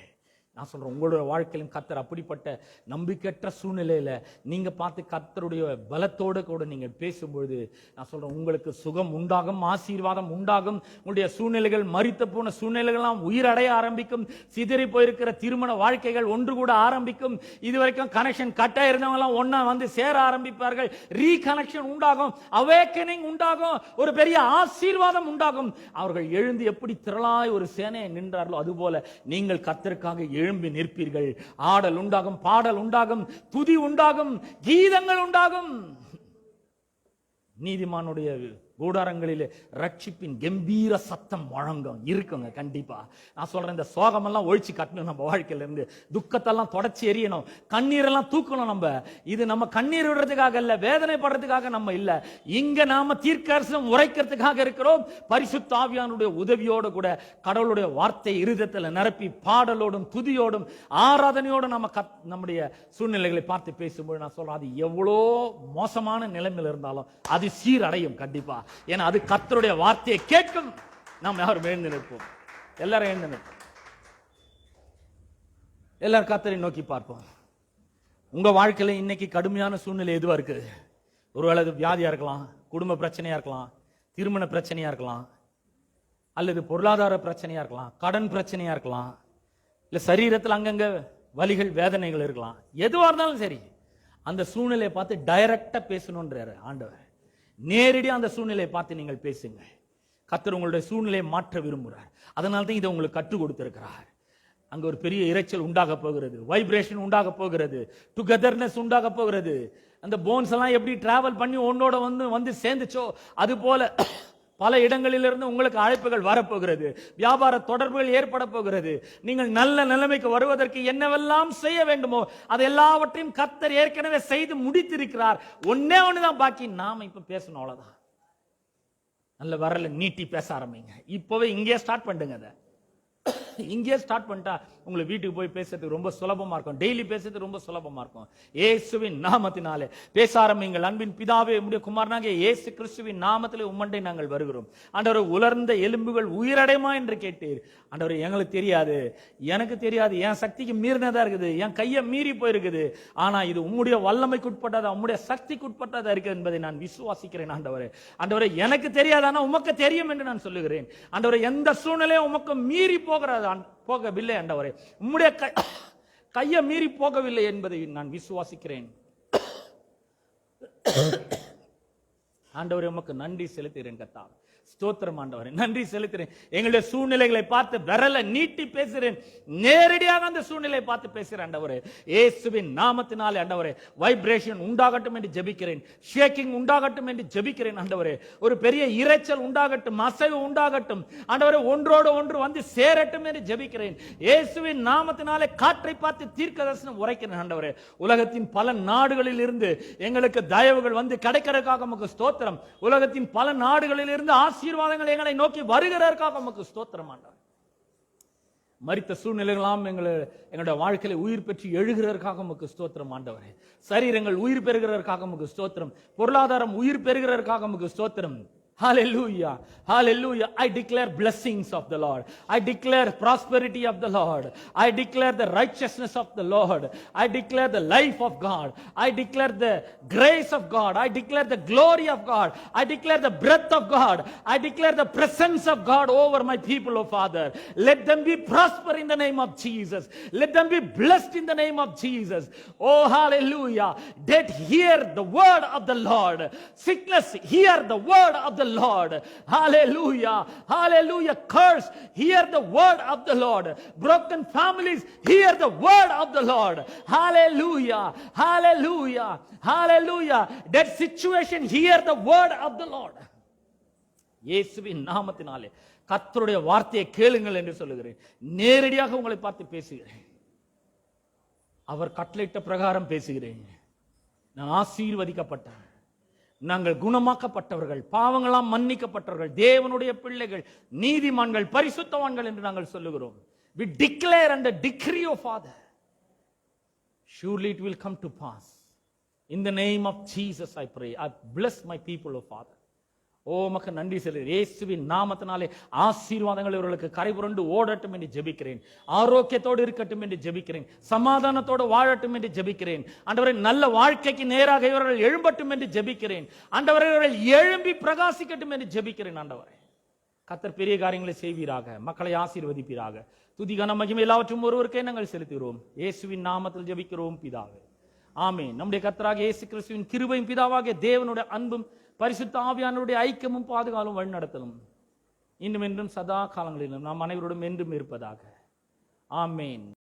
நான் சொல்றேன், உங்களுடைய வாழ்க்கையிலும் கர்த்தர் அப்படிப்பட்ட நம்பிக்கையற்ற சூழ்நிலையில நீங்க பார்த்து கர்த்தருடைய பலத்தோடு கூட நீங்க பேசும்பொழுது நான் சொல்றேன், உங்களுக்கு சுகம் உண்டாகும், ஆசீர்வாதம் உண்டாகும். உங்களுடைய சூழ்நிலைகள், மரித்து போன சூழ்நிலைகள்லாம் உயிரடைய ஆரம்பிக்கும். சிதறி போயிருக்கிற திருமண வாழ்க்கைகள் ஒன்று கூட ஆரம்பிக்கும். இதுவரைக்கும் கனெக்ஷன் கட்டா இருந்தவங்க எல்லாம் ஒன்னா வந்து சேர ஆரம்பிப்பார்கள். ரீகனெக்ஷன் உண்டாகும், அவேக்கனிங் உண்டாகும், ஒரு பெரிய ஆசீர்வாதம் உண்டாகும். அவர்கள் எழுந்து எப்படி திரளாய் ஒரு சேனையை நின்றார்களோ அதுபோல நீங்கள் கர்த்தருக்காக எழும்பி நிற்பீர்கள். ஆடல் உண்டாகும், பாடல் உண்டாகும், துதி உண்டாகும், கீதங்கள் உண்டாகும். நீதிமானுடைய கூடாரங்களிலே ரட்சிப்பின் கம்பீர சத்தம் வழங்கும் இருக்குங்க. கண்டிப்பா நான் சொல்றேன், இந்த சோகமெல்லாம் ஒழிச்சு கட்டணும். நம்ம வாழ்க்கையில இருந்து துக்கத்தெல்லாம் தொடச்சி எறியணும், கண்ணீரெல்லாம் தூக்கணும். நம்ம இது நம்ம கண்ணீர் விடுறதுக்காக இல்ல, வேதனைப்படுறதுக்காக நம்ம இல்ல, இங்க நாம தீர்க்கதரிசனம் உரைக்கிறதுக்காக இருக்கிறோம். பரிசுத்த ஆவியானுடைய உதவியோடு கூட கடவுளுடைய வார்த்தை இருதயத்தில் நிரப்பி பாடலோடும் துதியோடும் ஆராதனையோடும் நம்முடைய சூழ்நிலைகளை பார்த்து பேசும்போது நான் சொல்றேன், அது எவ்வளோ மோசமான நிலைமையில் இருந்தாலும் அது சீரடையும் கண்டிப்பா. ஏன்னா அது கர்த்தருடைய வார்த்தையை கேட்கும். நாம் யாரும் எழுந்து நிற்போம், எல்லாரும் எழுந்து நிற்போம், எல்லாரும் கர்த்தரை நோக்கி பார்ப்போம். உங்க வாழ்க்கையில இன்னைக்கு கடுமையான சூழ்நிலை எதுவா இருக்கு? ஒருவேளை அது வியாதியா இருக்கலாம், குடும்ப பிரச்சனையா இருக்கலாம், திருமண பிரச்சனையா இருக்கலாம், அல்லது பொருளாதார பிரச்சனையா இருக்கலாம், கடன் பிரச்சனையா இருக்கலாம், இல்ல சரீரத்தில் அங்கங்க வலிகள் வேதனைகள் இருக்கலாம். எதுவா இருந்தாலும் சரி, அந்த சூழ்நிலையை பார்த்து டைரக்டா பேசணும்ன்றாரு ஆண்டவர். நேரடியாக அந்த சூழ்நிலையை பார்த்து நீங்கள் பேசுங்க. கர்த்தர் உங்களுடைய சூழ்நிலையை மாற்ற விரும்புகிறார். அதனால தான் இதை உங்களுக்கு கற்றுக் கொடுத்திருக்கிறார். அங்க ஒரு பெரிய இரைச்சல் உண்டாக போகிறது, வைப்ரேஷன் உண்டாக போகிறது, டுகெதர்னஸ் உண்டாக போகிறது. அந்த போன்ஸ் எல்லாம் எப்படி டிராவல் பண்ணி ஒன்னோட வந்து சேர்ந்துச்சோ அது போல பல இடங்களிலிருந்து உங்களுக்கு அழைப்புகள் வரப்போகிறது, வியாபார தொடர்புகள் ஏற்பட போகிறது. நீங்கள் நல்ல நிலைமைக்கு வருவதற்கு என்னவெல்லாம் செய்ய வேண்டுமோ அது எல்லாவற்றையும் கர்த்தர் ஏற்கனவே செய்து முடித்திருக்கிறார். ஒன்னே ஒண்ணுதான் பாக்கி, நாம இப்ப பேசணும், அவ்வளவுதான். நல்ல வரல நீட்டி பேச ஆரம்பிங்க. இப்பவே இங்கே ஸ்டார்ட் பண்ணுங்க. அதை இங்கே ஸ்டார்ட் பண்ணிட்டா உங்களுக்கு வீட்டுக்கு போய் பேசுறதுக்கு ரொம்ப சுலபமா இருக்கும், டெய்லி பேசுறதுக்கு ரொம்ப சுலபமா இருக்கும். இயேசுவின் நாமத்தினாலே பேச ஆரம்பிங்கள். அன்பின் பிதாவே, உம்முடைய குமாரனாகிய இயேசு கிறிஸ்துவின் நாமத்திலே உம்மண்டை நாங்கள் வருகிறோம். ஆண்டவரே, உலர்ந்த எலும்புகள் உயிரடைமா என்று கேட்டீர். ஆண்டவரே, எங்களுக்கு தெரியாது, எனக்கு தெரியாது, என் சக்திக்கு மீறினதா இருக்குது, என் கையை மீறி போயிருக்குது. ஆனா இது உம்முடைய வல்லமைக்கு உட்பட்டதா, உம்முடைய சக்திக்கு உட்பட்டதா இருக்கு என்பதை நான் விசுவாசிக்கிறேன். ஆண்டவரே, ஆண்டவரே, எனக்கு தெரியாது, ஆனா உமக்கு தெரியும் என்று நான் சொல்லுகிறேன். ஆண்டவரே, எந்த சூழ்நிலையும் உமக்கு மீறி போகவில்லை. ஆண்டவரே, உம்முடைய கையை மீறி போகவில்லை என்பதை நான் விசுவாசிக்கிறேன். ஆண்டவரே, உமக்கு நன்றி செலுத்துகிறேன். கர்த்தாவே, ஸ்தோத்திரம் ஆண்டவரே, நன்றி செலுத்துகிறேன். எங்களுடைய சூழ்நிலைகளை பார்த்து விரல நீட்டி பேசுகிறேன், நேரடியாக அந்த சூழ்நிலையை பார்த்து பேசுகிறேன். ஆண்டவரே, இயேசுவின் நாமத்தினாலே ஆண்டவரே, வைப்ரேஷன் உண்டாகட்டும் என்று ஜெபிக்கிறேன், ஷேக்கிங் உண்டாகட்டும் என்று ஜெபிக்கிறேன். ஆண்டவரே, ஒரு பெரிய இரைச்சல் உண்டாகட்டும், அசைவு உண்டாகட்டும். ஆண்டவரே, ஒன்றோடு ஒன்று வந்து சேரட்டும் என்று ஜெபிக்கிறேன். இயேசுவின் நாமத்தினாலே காற்றை பார்த்து தீர்க்கதரிசனம் உரைக்கிறேன். ஆண்டவரே, உலகத்தின் பல நாடுகளில் இருந்து எங்களுக்கு தயவுகள் வந்து கிடைக்கிறதுக்காக உமக்கு ஸ்தோத்திரம். உலகத்தின் பல நாடுகளில் இருந்து ஆசீர்வாதங்கள் எங்களை நோக்கி வருகிறதற்காக உமக்கு ஸ்தோத்திரம். ஆண்டவரே, மரித்த சூழ்நிலைகளாம் எங்களுடைய வாழ்க்கையில உயிர் பெற்று எழுகிறதற்காக உமக்கு ஸ்தோத்திரம். ஆண்டவரே, சரீரங்கள் உயிர் பெறுகிறதற்காக உமக்கு ஸ்தோத்திரம். பொருளாதாரம் உயிர் பெறுகிறதற்காக உமக்கு ஸ்தோத்திரம். Hallelujah, hallelujah. I declare blessings of the Lord. I declare prosperity of the Lord. I declare the righteousness of the Lord. I declare the life of God. I declare the grace of God. I declare the glory of God. I declare the breath of God. I declare the presence of God over my people, O Father. Let them be prosper in the name of Jesus. Let them be blessed in the name of Jesus. Oh, hallelujah. Dead, hear the word of the Lord. Sickness, hear the word of the Lord. Hallelujah. Hallelujah. Curse, hear the word of the Lord. Broken families, hear the word of the Lord. Hallelujah. Hallelujah. Hallelujah. That situation, hear the word of the Lord. இயேசுவின் நாமத்தினாலே கர்த்தருடைய வார்த்தையை கேளுங்கள் என்று சொல்லுகிறேன். நேரடியாக உங்களை பார்த்து பேசுகிறேன். அவர் கட்டளையிட்ட பிரகாரம் பேசுகிறேன். நான் ஆசீர்வதிக்கப்பட்டேன். நாங்கள் குணமாக்கப்பட்டவர்கள், பாவங்களாம் மன்னிக்கப்பட்டவர்கள், தேவனுடைய பிள்ளைகள், நீதிமான்கள், பரிசுத்தவான்கள் என்று நாங்கள் சொல்லுகிறோம். We declare and decree, O Father, surely it will come to pass. In the name of Jesus I pray. I bless my people, O Father. ஓ மக்க நன்றி செலுகிறேன். இயேசுவின் நாமத்தினாலே ஆசீர்வாதங்கள் இவர்களுக்கு கரைபுரண்டு ஓடட்டும் என்று ஜெபிக்கிறேன். ஆரோக்கியத்தோடு இருக்கட்டும் என்று ஜெபிக்கிறேன். சமாதானத்தோடு வாழட்டும் என்று ஜெபிக்கிறேன். ஆண்டவரே, நல்ல வாழ்க்கைக்கு நேராக இவர்கள் எழும்பட்டும் என்று ஜெபிக்கிறேன். ஆண்டவரே, இவர்கள் எழும்பி பிரகாசிக்கட்டும் என்று ஜெபிக்கிறேன். ஆண்டவரே, கர்த்தர் பெரிய காரியங்களை செய்வீராக, மக்களை ஆசீர்வதிப்பீராக. துதி கன மகிமை எல்லாவற்றும் ஒருவருக்கே நாங்கள் செலுத்துகிறோம். இயேசுவின் நாமத்தில் ஜெபிக்கிறோம் பிதாவே, ஆமென். நம்முடைய கர்த்தராகிய இயேசு கிறிஸ்துவின் கிருபையும் பிதாவாகிய தேவனுடைய அன்பும் பரிசுத்த ஆவியானவருடைய ஐக்கியமும் பாதுகாலும் வழிநடத்தலும் இன்னும் என்றும் சதா காலங்களிலும் நாம் அனைவரோடும் என்றும் இருப்பதாக. ஆமென்.